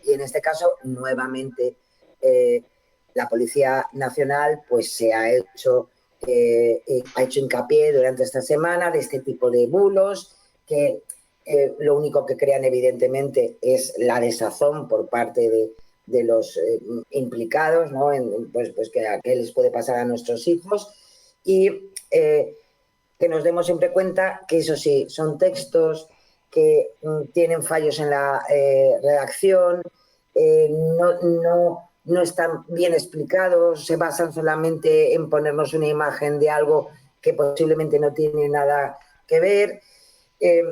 Y en este caso, nuevamente, la Policía Nacional pues se ha hecho hincapié durante esta semana de este tipo de bulos que lo único que crean evidentemente es la desazón por parte de los implicados, ¿no? Pues que a qué les puede pasar a nuestros hijos y que nos demos siempre cuenta que eso sí, son textos que tienen fallos en la redacción, no están bien explicados, se basan solamente en ponernos una imagen de algo que posiblemente no tiene nada que ver, eh,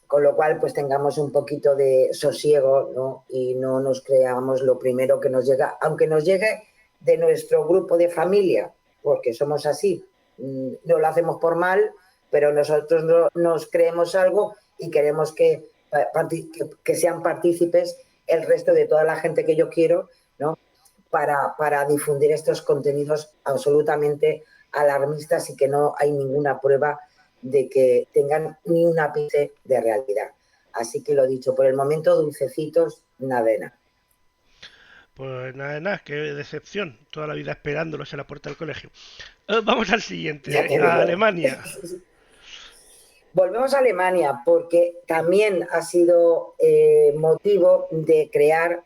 con lo cual pues tengamos un poquito de sosiego, ¿no? Y no nos creamos lo primero que nos llega, aunque nos llegue de nuestro grupo de familia, porque somos así, no lo hacemos por mal, pero nosotros nos creemos algo y queremos que sean partícipes el resto de toda la gente que yo quiero, ¿no? Para difundir estos contenidos absolutamente alarmistas y que no hay ninguna prueba de que tengan ni un ápice de realidad. Así que lo dicho, por el momento, dulcecitos, nada de nada. Pues nada, de nada, qué decepción. Toda la vida esperándolos en la puerta del colegio. Vamos al Ya siguiente, te a digo. Alemania. Volvemos a Alemania porque también ha sido motivo de crear,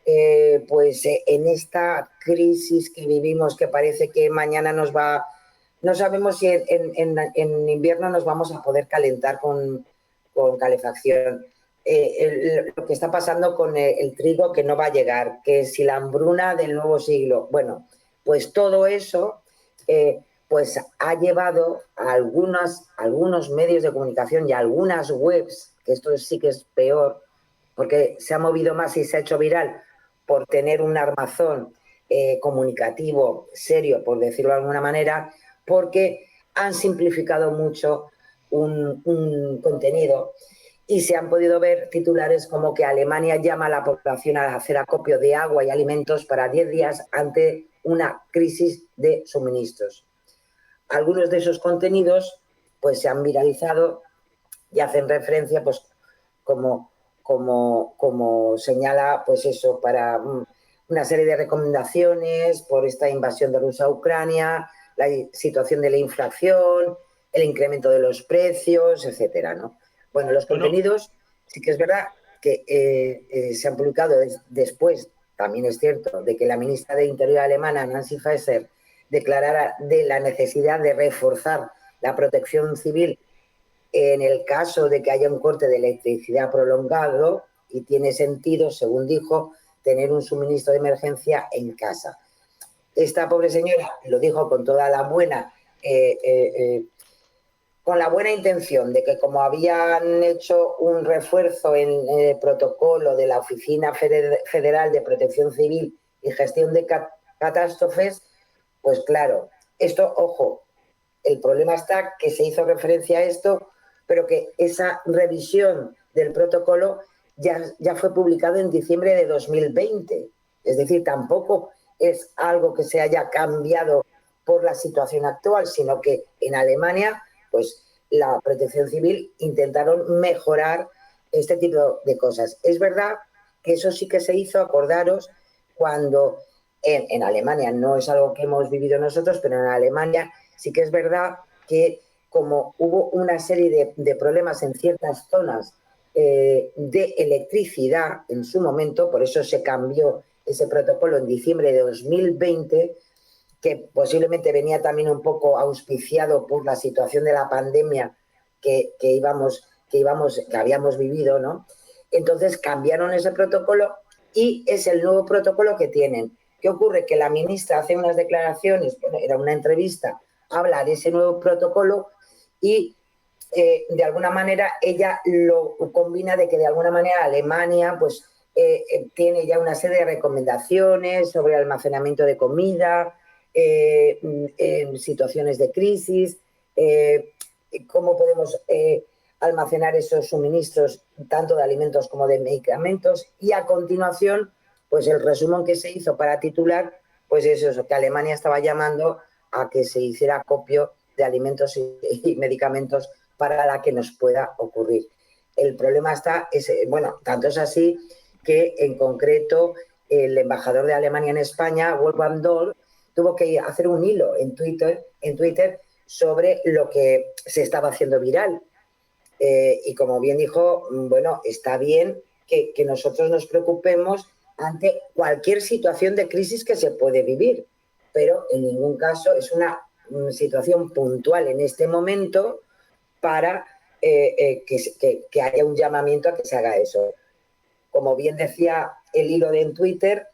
en esta crisis que vivimos, que parece que mañana no sabemos si en invierno nos vamos a poder calentar con calefacción. Lo que está pasando con el trigo que no va a llegar, que si la hambruna del nuevo siglo, bueno, pues todo eso pues ha llevado a algunos medios de comunicación y a algunas webs, que esto sí que es peor, porque se ha movido más y se ha hecho viral por tener un armazón comunicativo serio, por decirlo de alguna manera, porque han simplificado mucho un contenido y se han podido ver titulares como que Alemania llama a la población a hacer acopio de agua y alimentos para 10 días ante una crisis de suministros. Algunos de esos contenidos pues se han viralizado y hacen referencia pues como señala pues eso para una serie de recomendaciones por esta invasión de Rusia a Ucrania, la situación de la inflación, el incremento de los precios, etcétera, ¿no? Bueno, los Bueno, contenidos sí que es verdad que se han publicado después, también es cierto, de que la ministra de Interior alemana, Nancy Faeser, declarara de la necesidad de reforzar la protección civil en el caso de que haya un corte de electricidad prolongado y tiene sentido, según dijo, tener un suministro de emergencia en casa. Esta pobre señora lo dijo con toda la buena con la buena intención de que como habían hecho un refuerzo en el protocolo de la Oficina Federal de Protección Civil y Gestión de Catástrofes, pues claro, esto, ojo, el problema está que se hizo referencia a esto, pero que esa revisión del protocolo ya fue publicado en diciembre de 2020. Es decir, tampoco es algo que se haya cambiado por la situación actual, sino que en Alemania pues la protección civil intentaron mejorar este tipo de cosas. Es verdad que eso sí que se hizo, acordaros, cuando en Alemania, no es algo que hemos vivido nosotros, pero en Alemania sí que es verdad que como hubo una serie de problemas en ciertas zonas de electricidad en su momento, por eso se cambió ese protocolo en diciembre de 2020, que posiblemente venía también un poco auspiciado por la situación de la pandemia que habíamos vivido, ¿no? Entonces cambiaron ese protocolo y es el nuevo protocolo que tienen. ¿Qué ocurre? Que la ministra hace unas declaraciones, bueno, era una entrevista, habla de ese nuevo protocolo y de alguna manera ella lo combina de que de alguna manera Alemania pues tiene ya una serie de recomendaciones sobre almacenamiento de comida, en situaciones de crisis, cómo podemos almacenar esos suministros tanto de alimentos como de medicamentos, y a continuación pues el resumen que se hizo para titular pues es eso, que Alemania estaba llamando a que se hiciera acopio de alimentos y medicamentos para la que nos pueda ocurrir. El problema está, bueno, tanto es así que en concreto el embajador de Alemania en España, Wolfgang Doll, tuvo que hacer un hilo en Twitter sobre lo que se estaba haciendo viral. Y como bien dijo, bueno, está bien que nosotros nos preocupemos ante cualquier situación de crisis que se puede vivir, pero en ningún caso es una situación puntual en este momento para que haya un llamamiento a que se haga eso. Como bien decía el hilo en Twitter,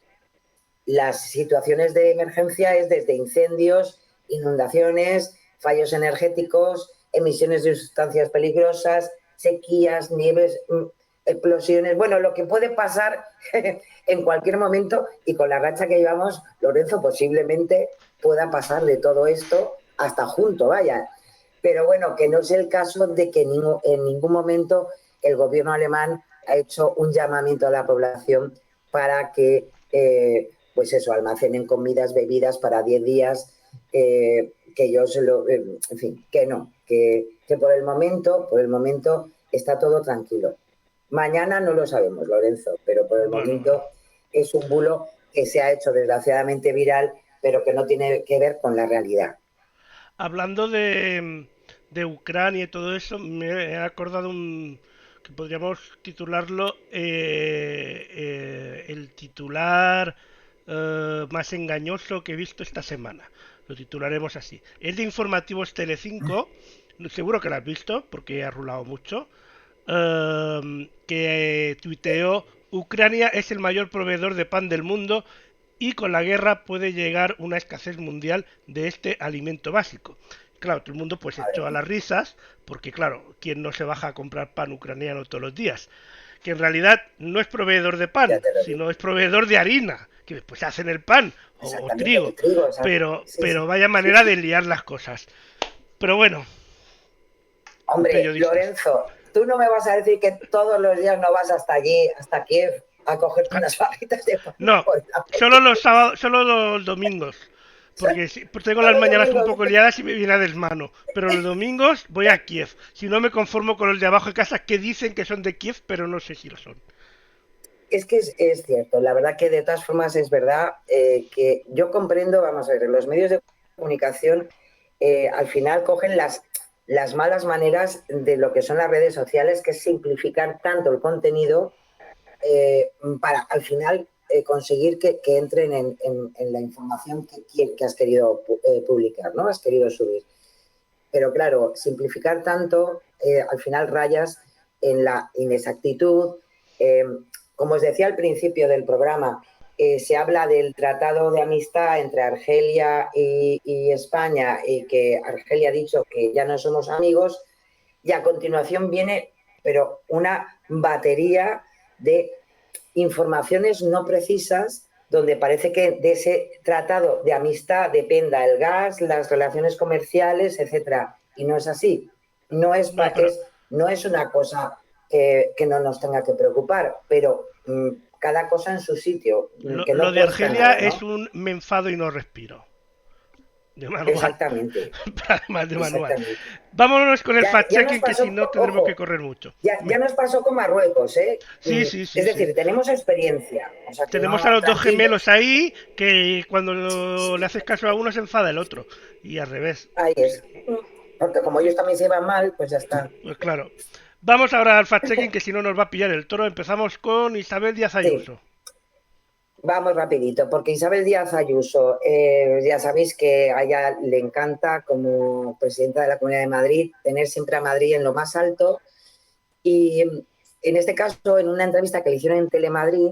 las situaciones de emergencia es desde incendios, inundaciones, fallos energéticos, emisiones de sustancias peligrosas, sequías, nieves, explosiones, bueno, lo que puede pasar en cualquier momento, y con la racha que llevamos, Lorenzo, posiblemente pueda pasar de todo esto hasta junto, vaya. Pero bueno, que no es el caso de que en ningún momento el gobierno alemán ha hecho un llamamiento a la población para que, pues eso, almacenen comidas, bebidas para 10 días, que ellos, en fin, que no, que por el momento está todo tranquilo. Mañana no lo sabemos, Lorenzo, pero por el momento es un bulo que se ha hecho desgraciadamente viral, pero que no tiene que ver con la realidad. Hablando de Ucrania y todo eso, me he acordado que podríamos titularlo el titular más engañoso que he visto esta semana. Lo titularemos así. Es de Informativos Telecinco, seguro que lo has visto porque ha rulado mucho, que tuiteó: Ucrania es el mayor proveedor de pan del mundo y con la guerra puede llegar una escasez mundial de este alimento básico. Claro, todo el mundo pues echó a las risas, porque claro, ¿quién no se baja a comprar pan ucraniano todos los días? Que en realidad no es proveedor de pan, sino es proveedor de harina, que después hacen el pan o trigo, pero vaya manera de liar las cosas. Pero bueno, hombre, Lorenzo, tú no me vas a decir que todos los días no vas hasta allí, hasta Kiev, a cogerte unas barritas de pan. No, solo los sábados, solo los domingos. Porque pues tengo las mañanas un poco liadas y me viene a desmano. Pero los domingos voy a Kiev. Si no, me conformo con los de abajo de casa que dicen que son de Kiev, pero no sé si lo son. Es que es cierto. La verdad que de todas formas es verdad que yo comprendo, vamos a ver, los medios de comunicación al final cogen las malas maneras de lo que son las redes sociales, que es simplificar tanto el contenido para al final conseguir que entren en la información que has querido publicar, ¿no? Has querido subir. Pero claro, simplificar tanto, al final rayas en la inexactitud. Como os decía al principio del programa, se habla del tratado de amistad entre Argelia y España, y que Argelia ha dicho que ya no somos amigos, y a continuación viene, pero una batería de informaciones no precisas, donde parece que de ese tratado de amistad dependa el gas, las relaciones comerciales, etcétera. Y no es así. No es una cosa que no nos tenga que preocupar, pero cada cosa en su sitio. Lo de Argelia nada, ¿no? Es un me enfado y no respiro. De manual. Exactamente. Además de manual. Vámonos con el fact-checking, que si no tendremos que correr mucho. Ya nos pasó con Marruecos, ¿eh? Sí. Es decir, tenemos experiencia. O sea, tenemos a los dos gemelos ahí, que cuando le haces caso a uno se enfada el otro. Y al revés. Ahí es. Porque como ellos también se llevan mal, pues ya está. Pues claro. Vamos ahora al fact-checking, que si no nos va a pillar el toro. Empezamos con Isabel Díaz Ayuso. Sí. Vamos rapidito, porque Isabel Díaz Ayuso, ya sabéis que a ella le encanta, como presidenta de la Comunidad de Madrid, tener siempre a Madrid en lo más alto. Y en este caso, en una entrevista que le hicieron en Telemadrid,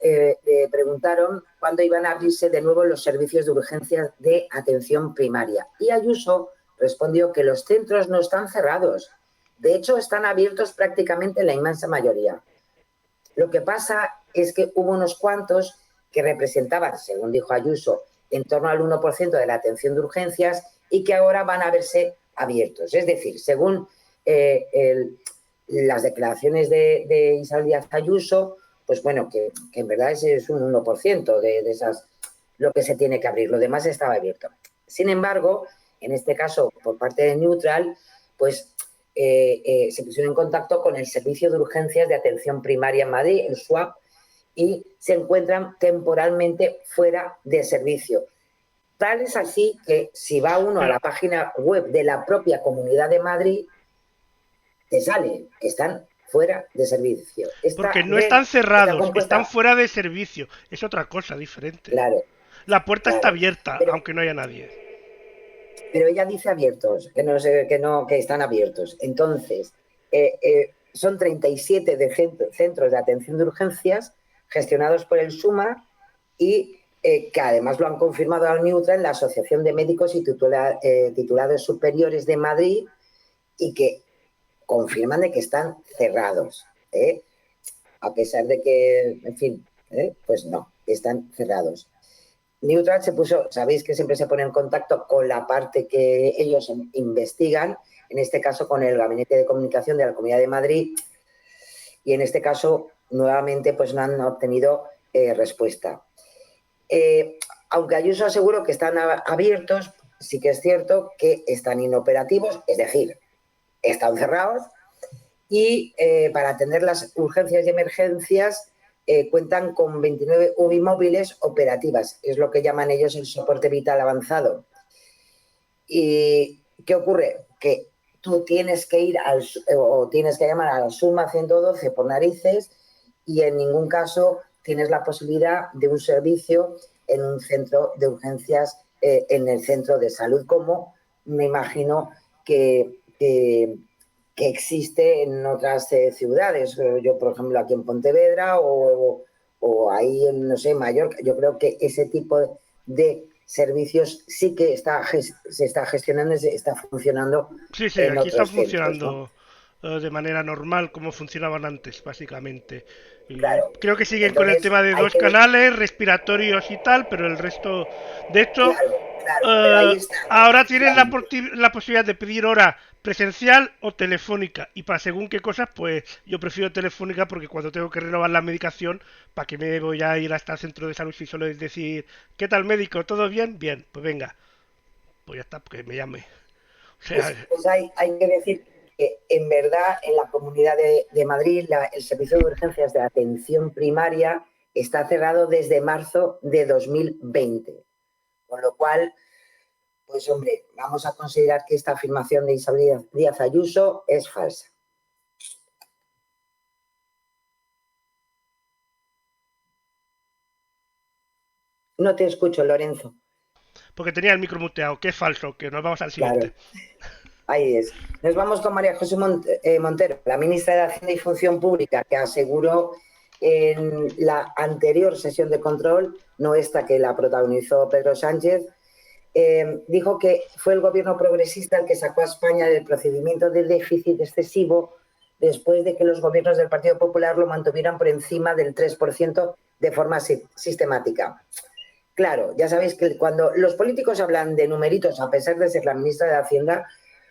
le preguntaron cuándo iban a abrirse de nuevo los servicios de urgencias de atención primaria. Y Ayuso respondió que los centros no están cerrados. De hecho, están abiertos prácticamente la inmensa mayoría. Lo que pasa es que hubo unos cuantos que representaban, según dijo Ayuso, en torno al 1% de la atención de urgencias y que ahora van a verse abiertos. Es decir, según las declaraciones de Isabel Díaz Ayuso, pues bueno, que en verdad es un 1% de esas lo que se tiene que abrir, lo demás estaba abierto. Sin embargo, en este caso, por parte de Neutral, pues se pusieron en contacto con el Servicio de Urgencias de Atención Primaria en Madrid, el SUAP, y se encuentran temporalmente fuera de servicio. Tal es así que si va uno a la página web de la propia Comunidad de Madrid, te sale que están fuera de servicio. Porque no están cerrados, están fuera de servicio. Es otra cosa diferente. Claro. La puerta está abierta, aunque no haya nadie. Pero ella dice abiertos, que están abiertos. Entonces, son 37 centros de atención de urgencias gestionados por el SUMA y que además lo han confirmado al Neutral en la Asociación de Médicos y Titulados Superiores de Madrid y que confirman de que están cerrados. A pesar de que, en fin, pues no, están cerrados. Neutral se puso, sabéis que siempre se pone en contacto con la parte que ellos investigan, en este caso con el Gabinete de Comunicación de la Comunidad de Madrid, y en este caso, nuevamente, pues no han obtenido respuesta. Aunque Ayuso aseguró que están abiertos, sí que es cierto que están inoperativos, es decir, están cerrados, y para atender las urgencias y emergencias cuentan con 29 UBI móviles operativas, es lo que llaman ellos el soporte vital avanzado. ¿Y qué ocurre? Que tú tienes que ir o tienes que llamar al SUMA 112 por narices y en ningún caso tienes la posibilidad de un servicio en un centro de urgencias, en el centro de salud, como me imagino que existe en otras ciudades. Yo, por ejemplo, aquí en Pontevedra o ahí en, no sé, Mallorca. Yo creo que ese tipo de servicios sí que se está gestionando y se está funcionando. Sí, aquí está funcionando, ¿no? De manera normal como funcionaban antes, básicamente. Y claro, creo que siguen con el tema de 2 canales respiratorios y tal, pero el resto, de hecho, ahora tienen la posibilidad de pedir hora presencial o telefónica, y para según qué cosas, pues yo prefiero telefónica, porque cuando tengo que renovar la medicación, ¿para qué me voy a ir hasta el centro de salud si solo es decir, ¿qué tal, médico? ¿Todo bien? Bien, pues venga, pues ya está, porque me llame. O sea, pues hay que decir que en verdad en la Comunidad de Madrid el Servicio de Urgencias de Atención Primaria está cerrado desde marzo de 2020, con lo cual, pues hombre, vamos a considerar que esta afirmación de Isabel Díaz Ayuso es falsa. No te escucho, Lorenzo. Porque tenía el micro muteado, que es falso, que nos vamos al siguiente. Claro. Ahí es. Nos vamos con María José Montero, la ministra de Hacienda y Función Pública, que aseguró en la anterior sesión de control, no esta que la protagonizó Pedro Sánchez, dijo que fue el gobierno progresista el que sacó a España del procedimiento de déficit excesivo después de que los gobiernos del Partido Popular lo mantuvieran por encima del 3% de forma sistemática. Claro, ya sabéis que cuando los políticos hablan de numeritos, a pesar de ser la ministra de Hacienda,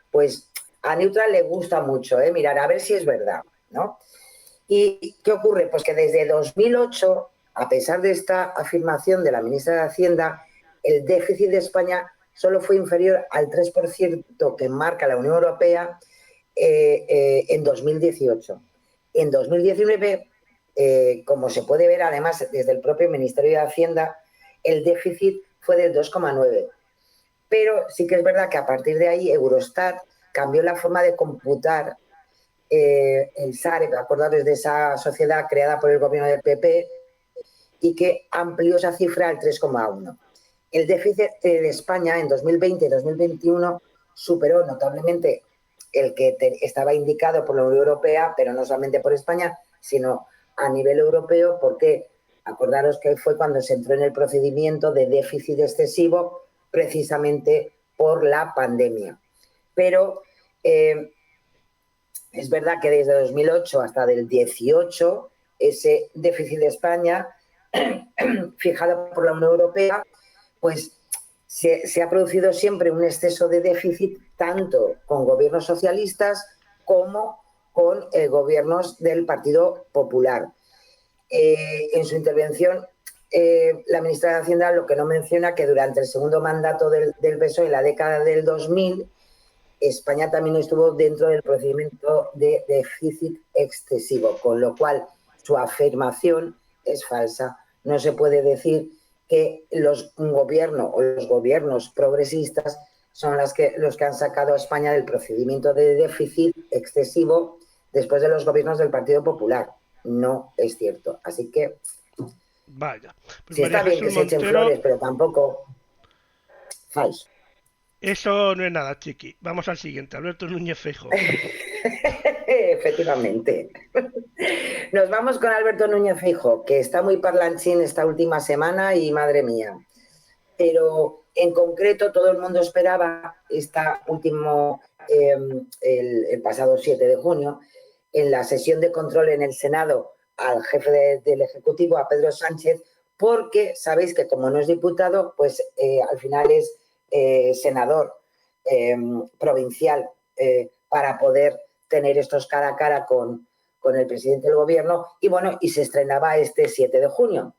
pues a Neutral le gusta mucho mirar a ver si es verdad, ¿no? ¿Y qué ocurre? Pues que desde 2008, a pesar de esta afirmación de la ministra de Hacienda, el déficit de España solo fue inferior al 3% que marca la Unión Europea en 2018. En 2019, como se puede ver además desde el propio Ministerio de Hacienda, el déficit fue del 2,9%. Pero sí que es verdad que a partir de ahí Eurostat cambió la forma de computar el SARE, acordaros de esa sociedad creada por el gobierno del PP, y que amplió esa cifra al 3,1%. El déficit de España en 2020 y 2021 superó notablemente el que estaba indicado por la Unión Europea, pero no solamente por España, sino a nivel europeo, porque acordaros que fue cuando se entró en el procedimiento de déficit excesivo precisamente por la pandemia. Pero es verdad que desde 2008 hasta el 18, ese déficit de España, fijado por la Unión Europea, pues se ha producido siempre un exceso de déficit, tanto con gobiernos socialistas como con gobiernos del Partido Popular. En su intervención, la ministra de Hacienda lo que no menciona que durante el segundo mandato del PSOE, en la década del 2000, España también estuvo dentro del procedimiento de déficit excesivo, con lo cual su afirmación es falsa. No se puede decir que un gobierno o los gobiernos progresistas son los que han sacado a España del procedimiento de déficit excesivo después de los gobiernos del Partido Popular. No es cierto. Así que Vaya. Pues sí, María está bien Jesús que se echen Montero, flores, pero tampoco falso. eso no es nada, chiqui. Vamos al siguiente, Alberto Núñez Feijóo. Efectivamente. Nos vamos con Alberto Núñez Feijóo, que está muy parlanchín esta última semana y madre mía. Pero en concreto todo el mundo esperaba el pasado 7 de junio, en la sesión de control en el Senado, al jefe del Ejecutivo, a Pedro Sánchez, porque sabéis que como no es diputado, pues al final es senador provincial para poder tener estos cara a cara con el presidente del gobierno, y bueno, y se estrenaba este 7 de junio.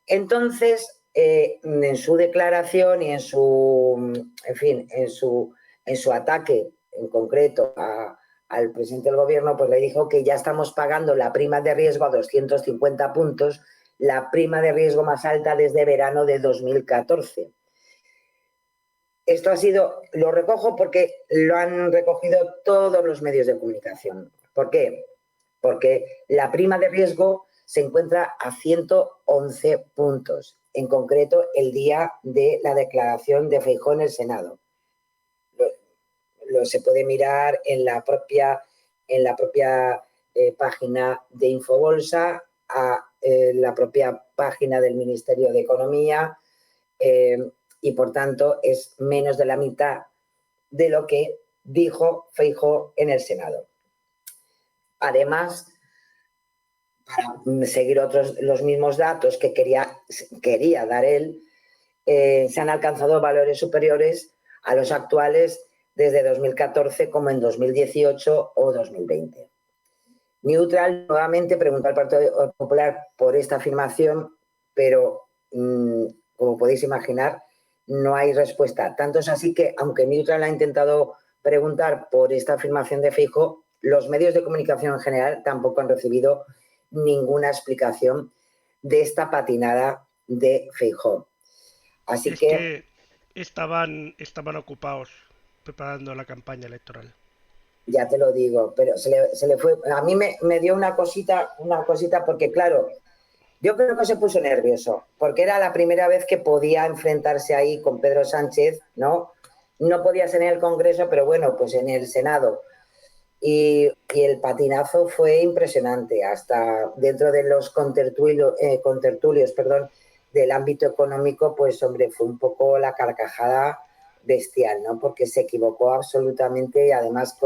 Entonces, en su declaración y en su ataque en concreto al presidente del gobierno, pues le dijo que ya estamos pagando la prima de riesgo a 250 puntos, la prima de riesgo más alta desde verano de 2014. Esto lo recojo porque lo han recogido todos los medios de comunicación. ¿Por qué? Porque la prima de riesgo se encuentra a 111 puntos, en concreto el día de la declaración de Feijóo en el Senado. Se puede mirar en la propia página de Infobolsa, la propia página del Ministerio de Economía, y por tanto es menos de la mitad de lo que dijo Feijóo en el Senado. Además, para seguir los mismos datos que quería dar él, se han alcanzado valores superiores a los actuales desde 2014 como en 2018 o 2020. Neutral nuevamente preguntó al Partido Popular por esta afirmación, pero como podéis imaginar, no hay respuesta. Tanto es así que, aunque Neutral ha intentado preguntar por esta afirmación de Feijóo, los medios de comunicación en general tampoco han recibido ninguna explicación de esta patinada de Feijóo. Así que estaban ocupados preparando la campaña electoral. Ya te lo digo, pero se le fue. A mí me dio una cosita porque, claro, yo creo que se puso nervioso, porque era la primera vez que podía enfrentarse ahí con Pedro Sánchez, ¿no? No podía ser en el Congreso, pero bueno, pues en el Senado. Y el patinazo fue impresionante, hasta dentro de los contertulios, del ámbito económico, pues hombre, fue un poco la carcajada bestial, ¿no? Porque se equivocó absolutamente y además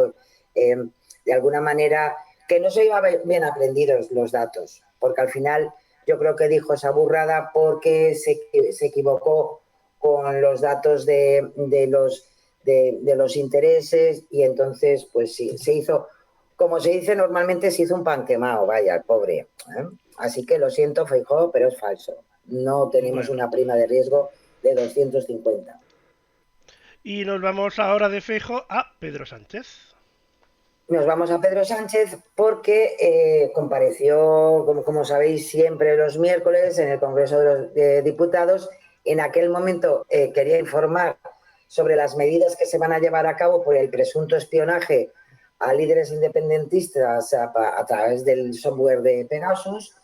de alguna manera que no se iban bien aprendidos los datos, porque al final yo creo que dijo esa burrada porque se equivocó con los datos de los intereses, y entonces pues sí, se hizo, como se dice normalmente, se hizo un pan quemado, vaya, el pobre, ¿eh? Así que lo siento, Feijóo, pero es falso. No tenemos una prima de riesgo de 250. Y nos vamos ahora de Feijóo a Pedro Sánchez. Nos vamos a Pedro Sánchez porque compareció, como sabéis, siempre los miércoles en el Congreso de los Diputados. En aquel momento quería informar sobre las medidas que se van a llevar a cabo por el presunto espionaje a líderes independentistas a través del software de Pegasus.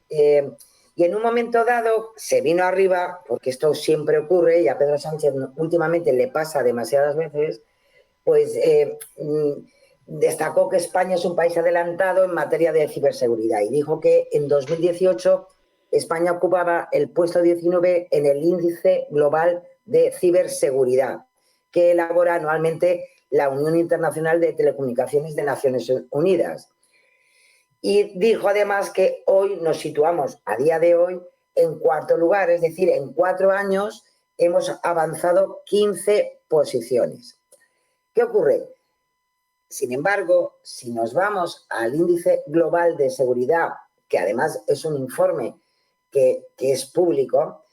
Y en un momento dado se vino arriba, porque esto siempre ocurre y a Pedro Sánchez últimamente le pasa demasiadas veces, pues destacó que España es un país adelantado en materia de ciberseguridad y dijo que en 2018 España ocupaba el puesto 19 en el índice global de ciberseguridad que elabora anualmente la Unión Internacional de Telecomunicaciones de Naciones Unidas. Y dijo además que hoy nos situamos, a día de hoy, en cuarto lugar, es decir, en 4 años hemos avanzado 15 posiciones. ¿Qué ocurre? Sin embargo, si nos vamos al índice global de seguridad, que además es un informe que es público,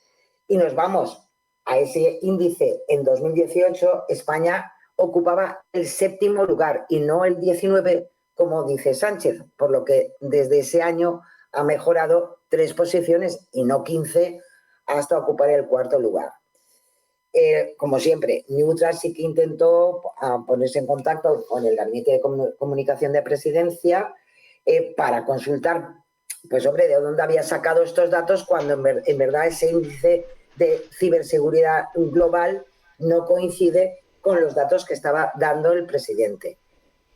y nos vamos a ese índice en 2018, España ocupaba el 7º lugar y no el 19, como dice Sánchez, por lo que desde ese año ha mejorado 3 posiciones y no 15 hasta ocupar el 4º lugar. Como siempre, Neutral sí que intentó ponerse en contacto con el Gabinete de Comunicación de Presidencia para consultar, pues hombre, de dónde había sacado estos datos cuando en verdad ese índice de ciberseguridad global no coincide con los datos que estaba dando el presidente.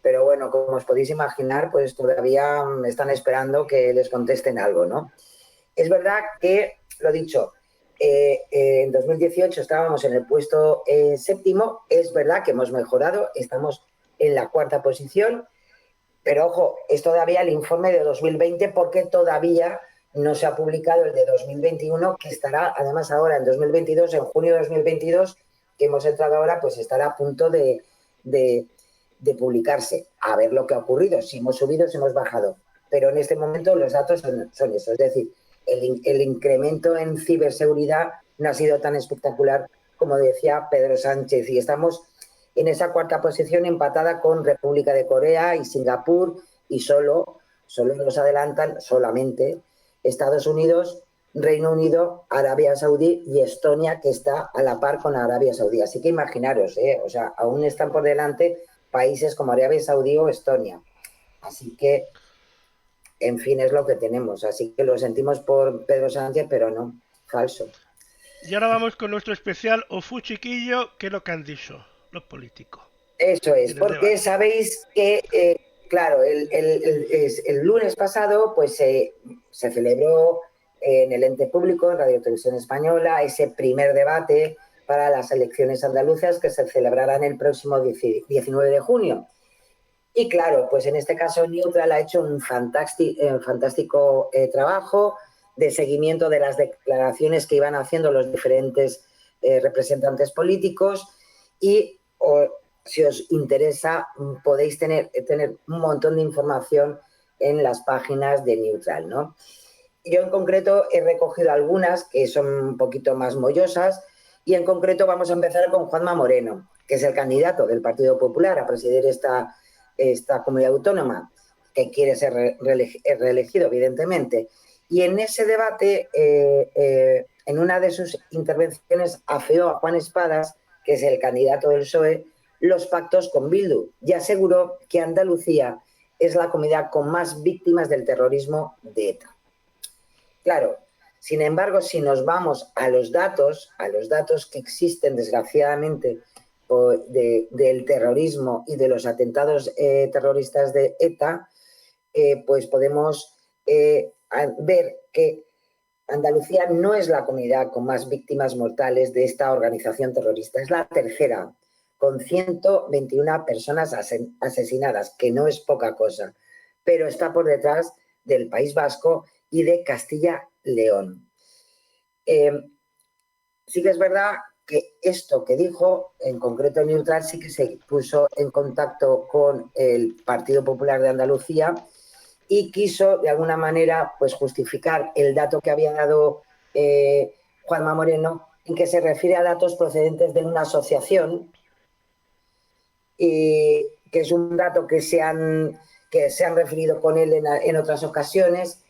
Pero bueno, como os podéis imaginar, pues todavía están esperando que les contesten algo, ¿no? Es verdad que, lo dicho, en 2018 estábamos en el puesto 7º, es verdad que hemos mejorado, estamos en la 4ª posición, pero ojo, es todavía el informe de 2020 porque todavía no se ha publicado el de 2021, que estará además ahora en 2022, en junio de 2022, que hemos entrado ahora, pues estará a punto de publicarse. A ver lo que ha ocurrido, si hemos subido, si hemos bajado. Pero en este momento los datos son eso, es decir, el incremento en ciberseguridad no ha sido tan espectacular como decía Pedro Sánchez, y estamos en esa 4ª posición empatada con República de Corea y Singapur, y solo nos adelantan solamente Estados Unidos, Reino Unido, Arabia Saudí y Estonia, que está a la par con Arabia Saudí. Así que imaginaros, o sea, aún están por delante países como Arabia Saudí o Estonia. Así que, en fin, es lo que tenemos. Así que lo sentimos por Pedro Sánchez, pero no, falso. Y ahora vamos con nuestro especial Ofu Chiquillo, que es lo que han dicho los políticos. Eso es, porque debate. sabéis que, claro, el lunes pasado pues se celebró en el ente público, en Radio Televisión Española, ese primer debate para las elecciones andaluzas que se celebrarán el próximo 19 de junio. Y claro, pues en este caso Neutral ha hecho un fantástico trabajo de seguimiento de las declaraciones que iban haciendo los diferentes representantes políticos, y si os interesa podéis tener un montón de información en las páginas de Neutral, ¿no? Yo en concreto he recogido algunas que son un poquito más mollosas, y en concreto vamos a empezar con Juanma Moreno, que es el candidato del Partido Popular a presidir esta comunidad autónoma, que quiere ser reelegido, evidentemente. Y en ese debate, en una de sus intervenciones, afeó a Juan Espadas, que es el candidato del PSOE, los pactos con Bildu, y aseguró que Andalucía es la comunidad con más víctimas del terrorismo de ETA. Claro, sin embargo, si nos vamos a los datos que existen, desgraciadamente, del terrorismo y de los atentados terroristas de ETA, pues podemos ver que Andalucía no es la comunidad con más víctimas mortales de esta organización terrorista, es la tercera, con 121 personas asesinadas, que no es poca cosa, pero está por detrás del País Vasco y de Castilla-León. Sí que es verdad que esto que dijo, en concreto Neutral, sí que se puso en contacto con el Partido Popular de Andalucía y quiso, de alguna manera, pues justificar el dato que había dado Juanma Moreno, en que se refiere a datos procedentes de una asociación, y que es un dato que se han referido con él en otras ocasiones,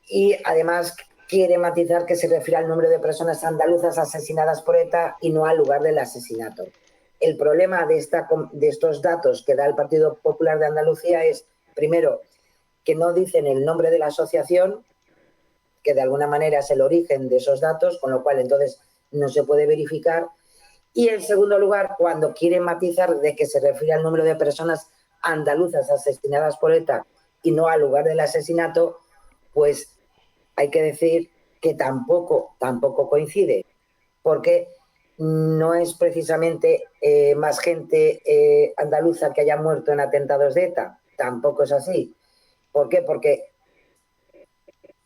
y además quiere matizar que se refiere al número de personas andaluzas asesinadas por ETA y no al lugar del asesinato. El problema de estos datos que da el Partido Popular de Andalucía es, primero, que no dicen el nombre de la asociación, que de alguna manera es el origen de esos datos, con lo cual entonces no se puede verificar. Y en segundo lugar, cuando quieren matizar de que se refiere al número de personas andaluzas asesinadas por ETA y no al lugar del asesinato, pues hay que decir que tampoco coincide, porque no es precisamente más gente andaluza que haya muerto en atentados de ETA, tampoco es así. ¿Por qué? Porque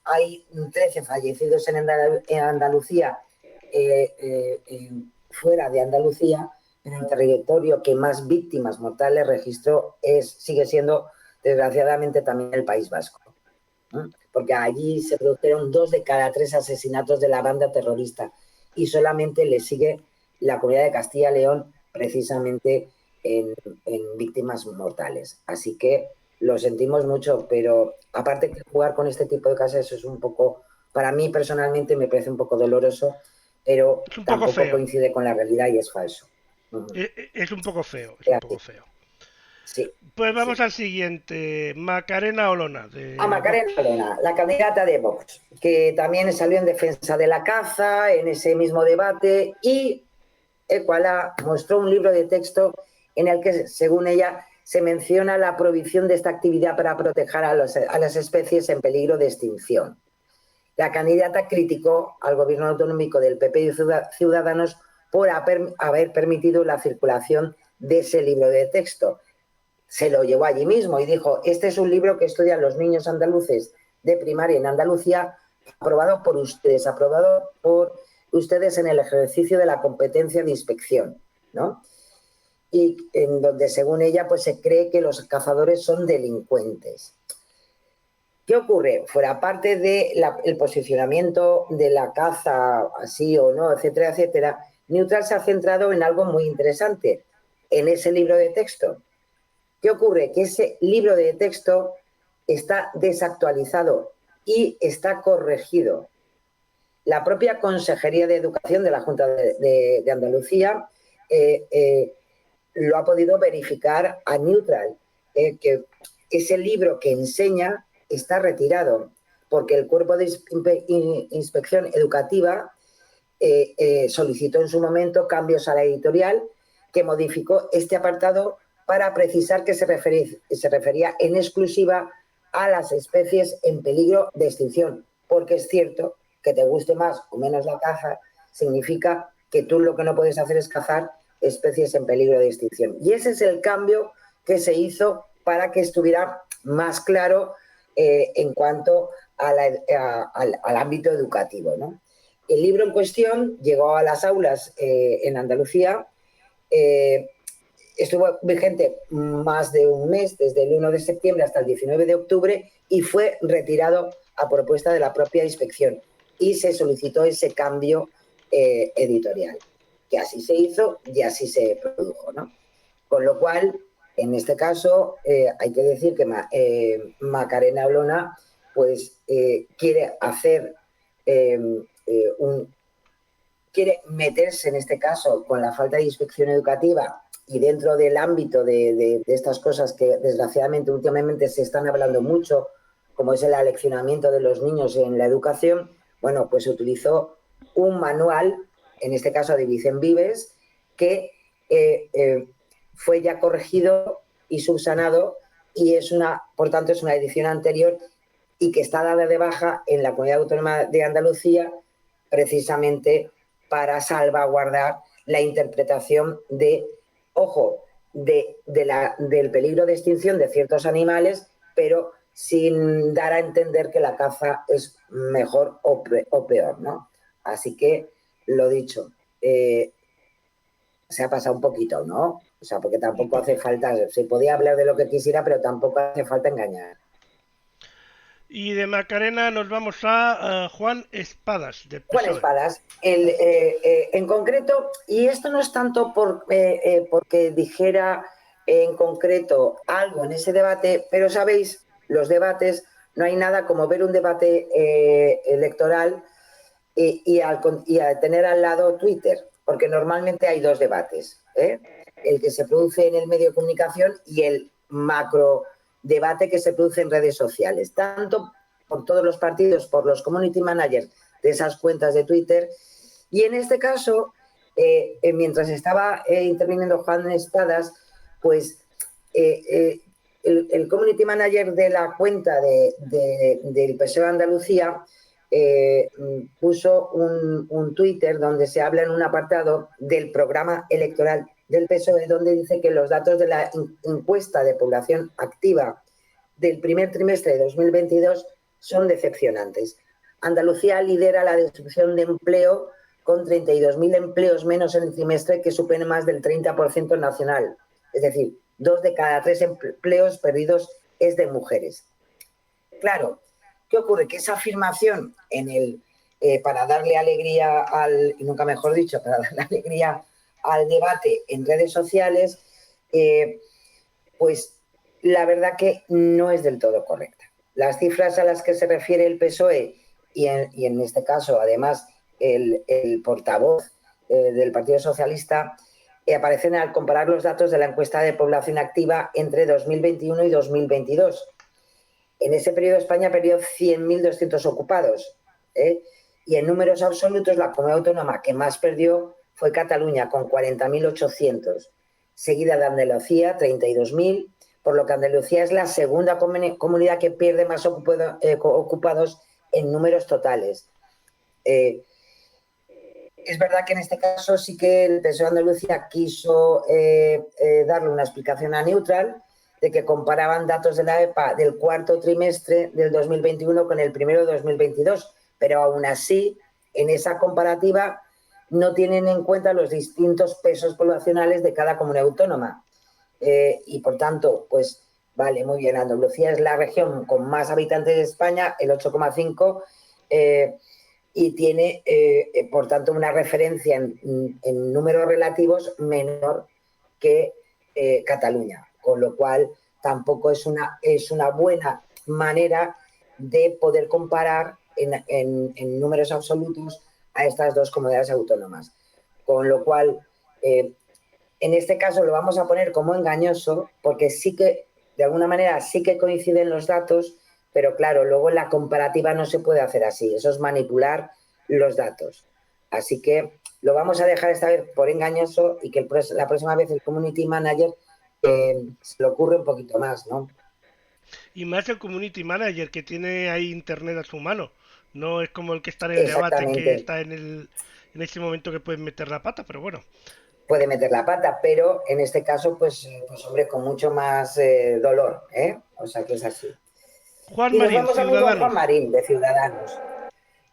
hay 13 fallecidos en Andalucía fuera de Andalucía, pero el territorio que más víctimas mortales registró sigue siendo, desgraciadamente, también el País Vasco, ¿no? Porque allí se produjeron 2 de cada 3 asesinatos de la banda terrorista y solamente le sigue la Comunidad de Castilla y León, precisamente en víctimas mortales. Así que lo sentimos mucho, pero aparte que jugar con este tipo de casos es un poco, para mí personalmente me parece un poco doloroso, pero Es un poco tampoco feo. coincide con la realidad y es falso. Es un poco feo, es Es un así. poco feo. Sí, Pues vamos sí. al siguiente, Macarena Olona, A de Macarena Vox. Olona, la candidata de Vox, que también salió en defensa de la caza en ese mismo debate y Ecuala mostró un libro de texto en el que, según ella, se menciona la prohibición de esta actividad para proteger a las especies en peligro de extinción. La candidata criticó al gobierno autonómico del PP y Ciudadanos por haber permitido la circulación de ese libro de texto. Se lo llevó allí mismo y dijo: este es un libro que estudian los niños andaluces de primaria en Andalucía, aprobado por ustedes en el ejercicio de la competencia de inspección, ¿no? Y en donde, según ella, pues se cree que los cazadores son delincuentes. ¿Qué ocurre? Fuera parte del posicionamiento de la caza, así o no, etcétera, etcétera, Neutral se ha centrado en algo muy interesante, en ese libro de texto. ¿Qué ocurre? Que ese libro de texto está desactualizado y está corregido. La propia Consejería de Educación de la Junta de Andalucía lo ha podido verificar a Neutral, que ese libro que enseña está retirado, porque el Cuerpo de Inspección Educativa solicitó en su momento cambios a la editorial que modificó este apartado para precisar que se refería en exclusiva a las especies en peligro de extinción, porque es cierto que te guste más o menos la caza, significa que tú lo que no puedes hacer es cazar especies en peligro de extinción. Y ese es el cambio que se hizo para que estuviera más claro en cuanto al ámbito educativo, ¿no? El libro en cuestión llegó a las aulas en Andalucía, estuvo vigente más de un mes, desde el 1 de septiembre hasta el 19 de octubre, y fue retirado a propuesta de la propia inspección. Y se solicitó ese cambio editorial, que así se hizo y así se produjo, ¿no? Con lo cual, en este caso, hay que decir que Macarena Olona pues, quiere hacer quiere meterse en este caso con la falta de inspección educativa y dentro del ámbito de estas cosas que desgraciadamente últimamente se están hablando mucho, como es el aleccionamiento de los niños en la educación, bueno, pues utilizó un manual, en este caso de Vicent Vives, que fue ya corregido y subsanado y por tanto es una edición anterior y que está dada de baja en la Comunidad Autónoma de Andalucía precisamente para salvaguardar la interpretación del peligro de extinción de ciertos animales, pero sin dar a entender que la caza es mejor o peor, ¿no? Así que, lo dicho, se ha pasado un poquito, ¿no? O sea, porque tampoco hace falta, se podía hablar de lo que quisiera, pero tampoco hace falta engañar. Y de Macarena nos vamos a Juan Espadas, de Juan PSOE. Espadas, en concreto, y esto no es tanto porque dijera en concreto algo en ese debate, pero sabéis, los debates, no hay nada como ver un debate electoral y tener al lado Twitter, porque normalmente hay 2 debates, el que se produce en el medio de comunicación y el macro debate que se produce en redes sociales, tanto por todos los partidos, por los community managers de esas cuentas de Twitter. Y en este caso, mientras estaba interviniendo Juan Espadas, pues el community manager de la cuenta del PSOE de Andalucía puso un Twitter donde se habla en un apartado del programa electoral del PSOE, donde dice que los datos de la encuesta de población activa del primer trimestre de 2022 son decepcionantes. Andalucía lidera la destrucción de empleo con 32.000 empleos menos en el trimestre, que supone más del 30% nacional. Es decir, 2 de cada 3 empleos perdidos es de mujeres. Claro, ¿qué ocurre? Que esa afirmación para darle alegría y nunca mejor dicho, para darle alegría al debate en redes sociales, pues la verdad que no es del todo correcta. Las cifras a las que se refiere el PSOE y en este caso, además, el portavoz del Partido Socialista aparecen al comparar los datos de la encuesta de población activa entre 2021 y 2022. En ese periodo España perdió 100.200 ocupados, y en números absolutos la comunidad autónoma que más perdió fue Cataluña, con 40.800, seguida de Andalucía, 32.000, por lo que Andalucía es la segunda comunidad que pierde más ocupados en números totales. Es verdad que en este caso sí que el PSOE de Andalucía quiso darle una explicación a Neutral, de que comparaban datos de la EPA del cuarto trimestre del 2021 con el primero de 2022, pero aún así, en esa comparativa no tienen en cuenta los distintos pesos poblacionales de cada comunidad autónoma. Y por tanto, pues vale, muy bien, Andalucía es la región con más habitantes de España, el 8,5, y tiene, por tanto, una referencia en números relativos menor que Cataluña, con lo cual tampoco es una buena manera de poder comparar en números absolutos a estas dos comunidades autónomas. Con lo cual, en este caso lo vamos a poner como engañoso, porque sí que, de alguna manera, sí que coinciden los datos, pero claro, luego en la comparativa no se puede hacer así, eso es manipular los datos. Así que lo vamos a dejar esta vez por engañoso y que la próxima vez el Community Manager se le ocurre un poquito más, ¿no? Y más el Community Manager, que tiene ahí internet a su mano. No es como el que está en el debate, que está en ese momento que pueden meter la pata, pero bueno. Puede meter la pata, pero en este caso, pues hombre, con mucho más dolor, ¿eh? O sea que es así. Juan y Marín, nos vamos a Juan Marín, de Ciudadanos,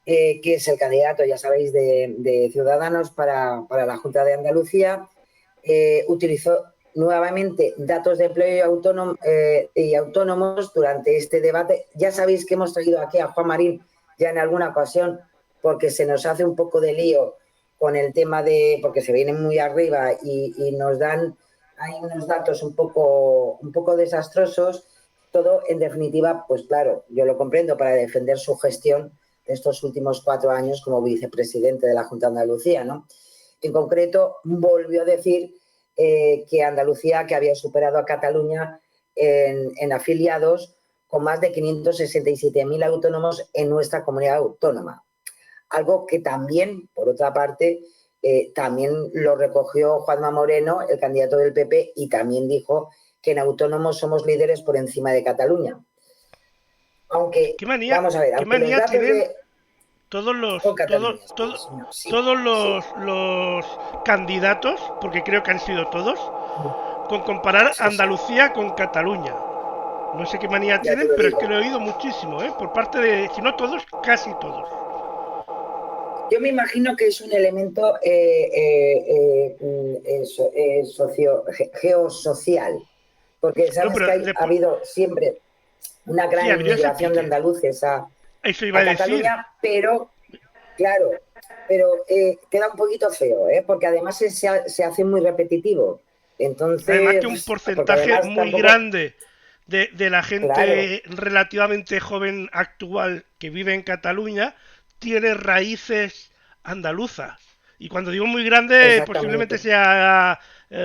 que es el candidato, ya sabéis, de Ciudadanos para la Junta de Andalucía. Utilizó nuevamente datos de empleo y autónomos durante este debate. Ya sabéis que hemos traído aquí a Juan Marín ya en alguna ocasión, porque se nos hace un poco de lío con el tema porque se vienen muy arriba y nos dan hay unos datos un poco desastrosos. Todo, en definitiva, pues claro, yo lo comprendo, para defender su gestión de estos últimos 4 años como vicepresidente de la Junta de Andalucía, ¿no? En concreto, volvió a decir que Andalucía, que había superado a Cataluña en afiliados, con más de 567.000 autónomos en nuestra comunidad autónoma. Algo que también, por otra parte, también lo recogió Juanma Moreno, el candidato del PP, y también dijo que en autónomos somos líderes por encima de Cataluña. Aunque, vamos a ver, aunque los datos de... Todos los candidatos, porque creo que han sido todos, con comparar Andalucía con Cataluña. No sé qué manía tienen, pero es que lo he oído muchísimo, por parte de, si no todos, casi todos. Yo me imagino que es un elemento geosocial, porque sabes que ha habido siempre una gran migración de andaluces a Cataluña, pero claro, queda un poquito feo, porque además se hace muy repetitivo. Entonces, además que un porcentaje muy grande de la gente relativamente joven actual que vive en Cataluña tiene raíces andaluzas. Y cuando digo muy grande, posiblemente sea,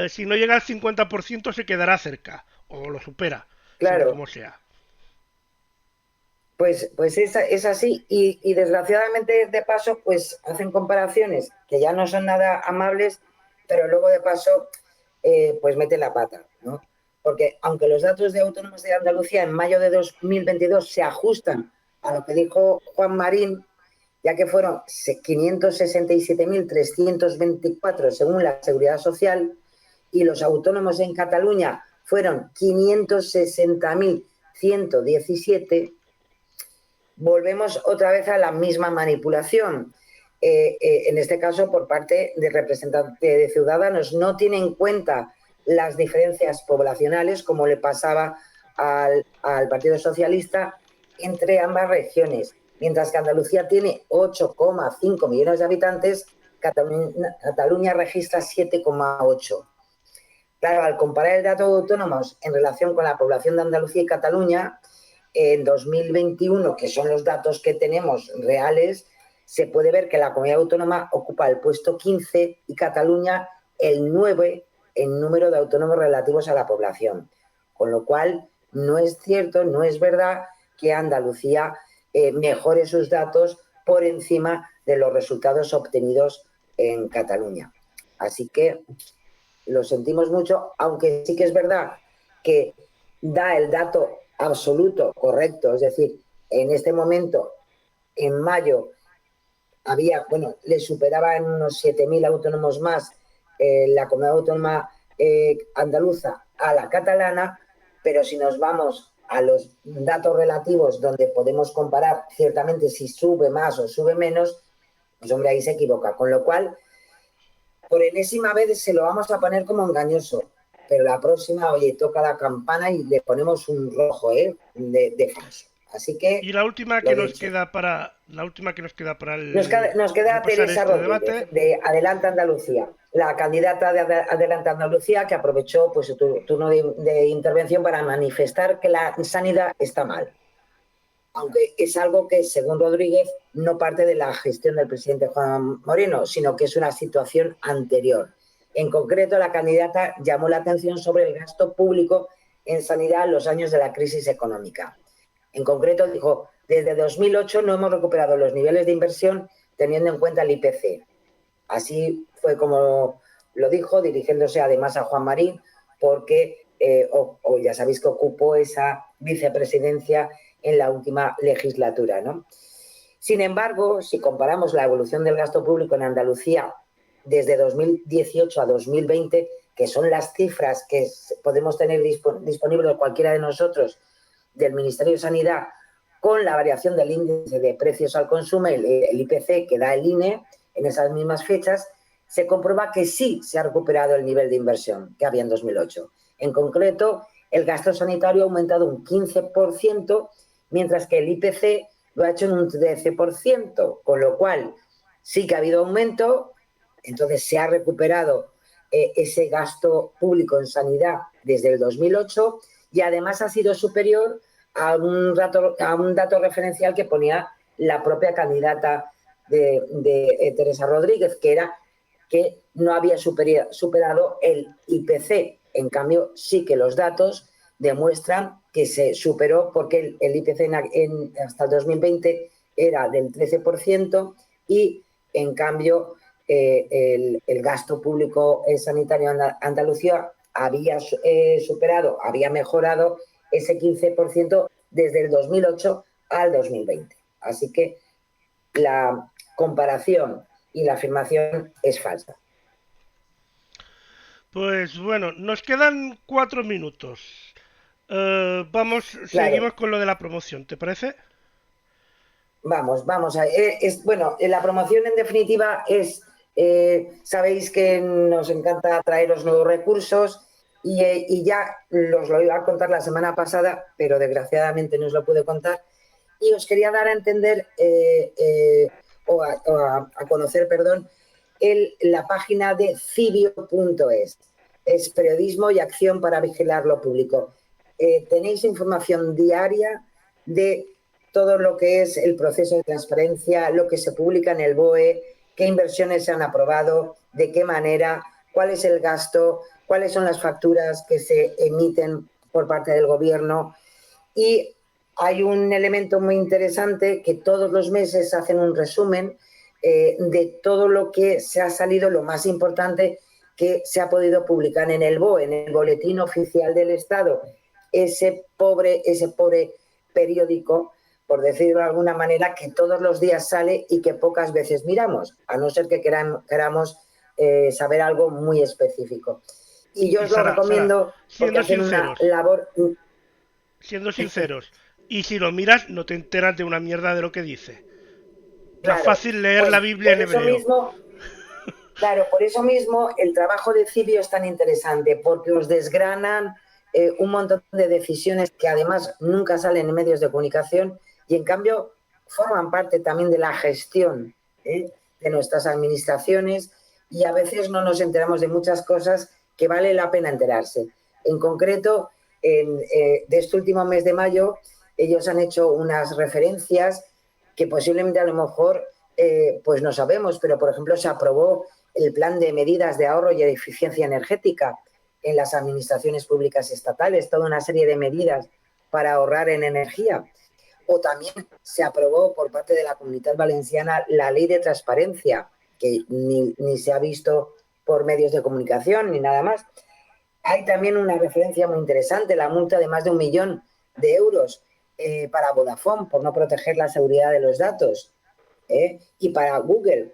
si no llega al 50%, se quedará cerca, o lo supera, claro, como sea. Pues es así, y desgraciadamente, de paso, pues hacen comparaciones que ya no son nada amables, pero luego de paso pues meten la pata, ¿no? Porque aunque los datos de autónomos de Andalucía en mayo de 2022 se ajustan a lo que dijo Juan Marín, ya que fueron 567.324 según la Seguridad Social, y los autónomos en Cataluña fueron 560.117, volvemos otra vez a la misma manipulación. en este caso por parte de representantes de Ciudadanos. No tiene en cuenta las diferencias poblacionales, como le pasaba al Partido Socialista, entre ambas regiones. Mientras que Andalucía tiene 8,5 millones de habitantes, Cataluña registra 7,8. Claro, al comparar el dato de autónomos en relación con la población de Andalucía y Cataluña, en 2021, que son los datos que tenemos reales, se puede ver que la comunidad autónoma ocupa el puesto 15 y Cataluña el 9 en número de autónomos relativos a la población. Con lo cual, no es cierto, no es verdad que Andalucía mejore sus datos por encima de los resultados obtenidos en Cataluña. Así que lo sentimos mucho, aunque sí que es verdad que da el dato absoluto correcto, es decir, en este momento, en mayo, le superaban unos 7.000 autónomos más la comunidad autónoma andaluza a la catalana, pero si nos vamos a los datos relativos donde podemos comparar ciertamente si sube más o sube menos, pues hombre, ahí se equivoca. Con lo cual, por enésima vez se lo vamos a poner como engañoso, pero la próxima, oye, toca la campana y le ponemos un rojo, de falso. Así que... Y la última que nos queda para el nos queda Teresa Rodríguez, de Adelante Andalucía, la candidata de Adelante Andalucía, que aprovechó pues su turno de intervención para manifestar que la sanidad está mal. Aunque es algo que, según Rodríguez, no parte de la gestión del presidente Juan Moreno, sino que es una situación anterior. En concreto, la candidata llamó la atención sobre el gasto público en sanidad en los años de la crisis económica. En concreto, dijo, desde 2008 no hemos recuperado los niveles de inversión teniendo en cuenta el IPC. Así fue como lo dijo, dirigiéndose además a Juan Marín, porque ya sabéis que ocupó esa vicepresidencia en la última legislatura, ¿no? Sin embargo, si comparamos la evolución del gasto público en Andalucía desde 2018 a 2020, que son las cifras que podemos tener disponibles cualquiera de nosotros del Ministerio de Sanidad, con la variación del índice de precios al consumo, el IPC que da el INE en esas mismas fechas, se comprueba que sí se ha recuperado el nivel de inversión que había en 2008. En concreto, el gasto sanitario ha aumentado un 15%, mientras que el IPC lo ha hecho en un 13%, con lo cual sí que ha habido aumento, entonces se ha recuperado ese gasto público en sanidad desde el 2008 y además ha sido superior a un dato referencial que ponía la propia candidata de Teresa Rodríguez, que era que no había superado el IPC. En cambio, sí que los datos demuestran que se superó porque el IPC hasta el 2020 era del 13% y, en cambio, el gasto público sanitario en Andalucía había había mejorado ese 15% desde el 2008 al 2020. Así que la comparación y la afirmación es falsa. Pues bueno, nos quedan 4 minutos. Claro. Seguimos con lo de la promoción, ¿te parece? Vamos. Bueno, la promoción en definitiva es, sabéis que nos encanta traeros nuevos recursos y ya os lo iba a contar la semana pasada, pero desgraciadamente no os lo pude contar. Y os quería dar a entender, a conocer, la página de cibio.es. Es periodismo y acción para vigilar lo público. Tenéis información diaria de todo lo que es el proceso de transparencia, lo que se publica en el BOE, qué inversiones se han aprobado, de qué manera, cuál es el gasto, cuáles son las facturas que se emiten por parte del gobierno. Y hay un elemento muy interesante que todos los meses hacen un resumen de todo lo que se ha salido, lo más importante que se ha podido publicar en el BOE, en el Boletín Oficial del Estado. Ese pobre periódico, por decirlo de alguna manera, que todos los días sale y que pocas veces miramos, a no ser que queramos saber algo muy específico. Y yo os lo recomiendo porque hacen una labor... Siendo sinceros, y si lo miras no te enteras de una mierda de lo que dice. Más fácil leer pues, la Biblia en por eso hebreo. mismo, claro, por eso mismo el trabajo de Cibio es tan interesante, porque os desgranan un montón de decisiones que además nunca salen en medios de comunicación y en cambio forman parte también de la gestión de nuestras administraciones y a veces no nos enteramos de muchas cosas que vale la pena enterarse. En concreto, de este último mes de mayo, ellos han hecho unas referencias que posiblemente a lo mejor pues no sabemos, pero por ejemplo se aprobó el plan de medidas de ahorro y de eficiencia energética en las administraciones públicas estatales, toda una serie de medidas para ahorrar en energía. O también se aprobó por parte de la Comunitat Valenciana la ley de transparencia, que ni se ha visto por medios de comunicación ni nada más. Hay también una referencia muy interesante, la multa de más de 1 millón de euros para Vodafone por no proteger la seguridad de los datos y para Google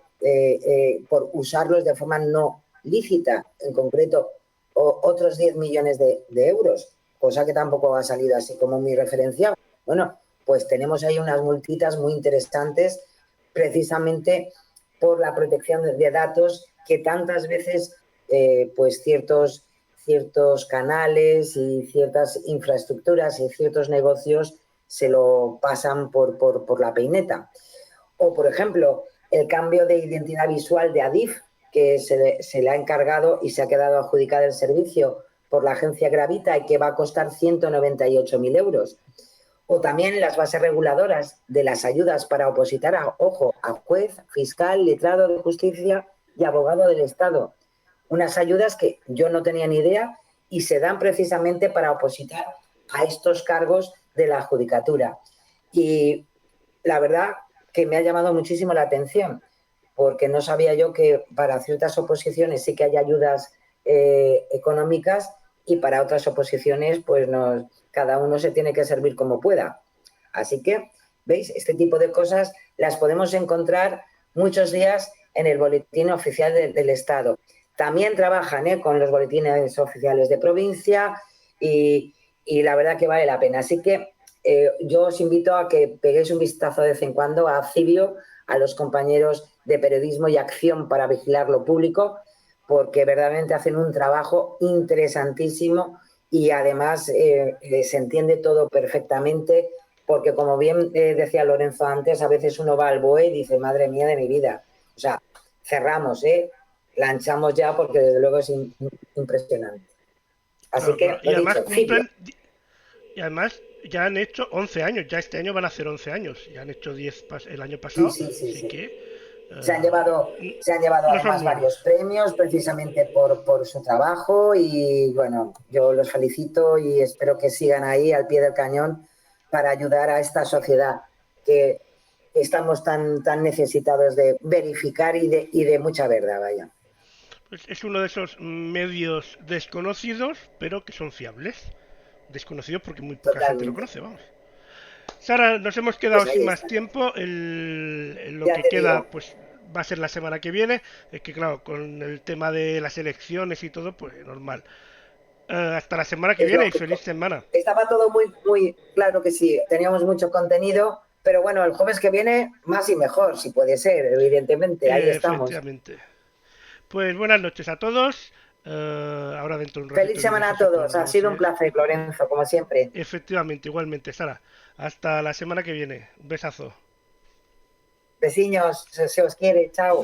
por usarlos de forma no lícita, en concreto otros 10 millones de euros, cosa que tampoco ha salido así como muy referenciado. Bueno, pues tenemos ahí unas multitas muy interesantes precisamente por la protección de datos que tantas veces pues ciertos canales y ciertas infraestructuras y ciertos negocios se lo pasan por la peineta. O, por ejemplo, el cambio de identidad visual de Adif, que se le ha encargado y se ha quedado adjudicado el servicio por la agencia Gravita y que va a costar 198.000 euros. O también las bases reguladoras de las ayudas para opositar a juez, fiscal, letrado de justicia y abogado del Estado. Unas ayudas que yo no tenía ni idea y se dan precisamente para opositar a estos cargos de la judicatura. Y la verdad que me ha llamado muchísimo la atención, porque no sabía yo que para ciertas oposiciones sí que hay ayudas económicas y para otras oposiciones pues cada uno se tiene que servir como pueda. Así que, ¿veis? Este tipo de cosas las podemos encontrar muchos días en el Boletín Oficial del Estado. También trabajan con los boletines oficiales de provincia y la verdad que vale la pena. Así que yo os invito a que peguéis un vistazo de vez en cuando a Cibio, a los compañeros de periodismo y acción para vigilar lo público, porque verdaderamente hacen un trabajo interesantísimo y además se entiende todo perfectamente, porque como bien decía Lorenzo antes, a veces uno va al BOE y dice, madre mía de mi vida, o sea, cerramos, lanchamos ya porque desde luego es impresionante. Así Claro, que, claro. Y lo además dicho, Cibio. y además ya han hecho 11 años, ya este año van a hacer 11 años, ya han hecho 10 el año Sí, pasado, sí, sí, así sí. que Se han llevado no son además varios nuevos. premios precisamente por su trabajo y bueno, yo los felicito y espero que sigan ahí al pie del cañón para ayudar a esta sociedad que estamos tan necesitados de verificar y de mucha verdad, vaya. Pues es uno de esos medios desconocidos, pero que son fiables. Desconocidos porque muy poca gente lo Totalmente. conoce, vamos. Sara, nos hemos quedado Pues sin ahí más está. tiempo. Lo Ya que te queda, digo, pues va a ser la semana que viene. Es que claro, con el tema de las elecciones y todo, pues normal. Hasta la semana que es viene y feliz lógico. semana. Estaba todo muy claro que sí, teníamos mucho contenido, pero bueno, el jueves que viene más y mejor, si puede ser, evidentemente, ahí estamos. Efectivamente. Pues buenas noches a todos. Ahora dentro de un Feliz ratito viene semana a José con todos. el Ha nuevo sido un ser. placer, Lorenzo, como siempre. Efectivamente, igualmente, Sara. Hasta la semana que viene. Un besazo. Besiños, se os quiere. Chao.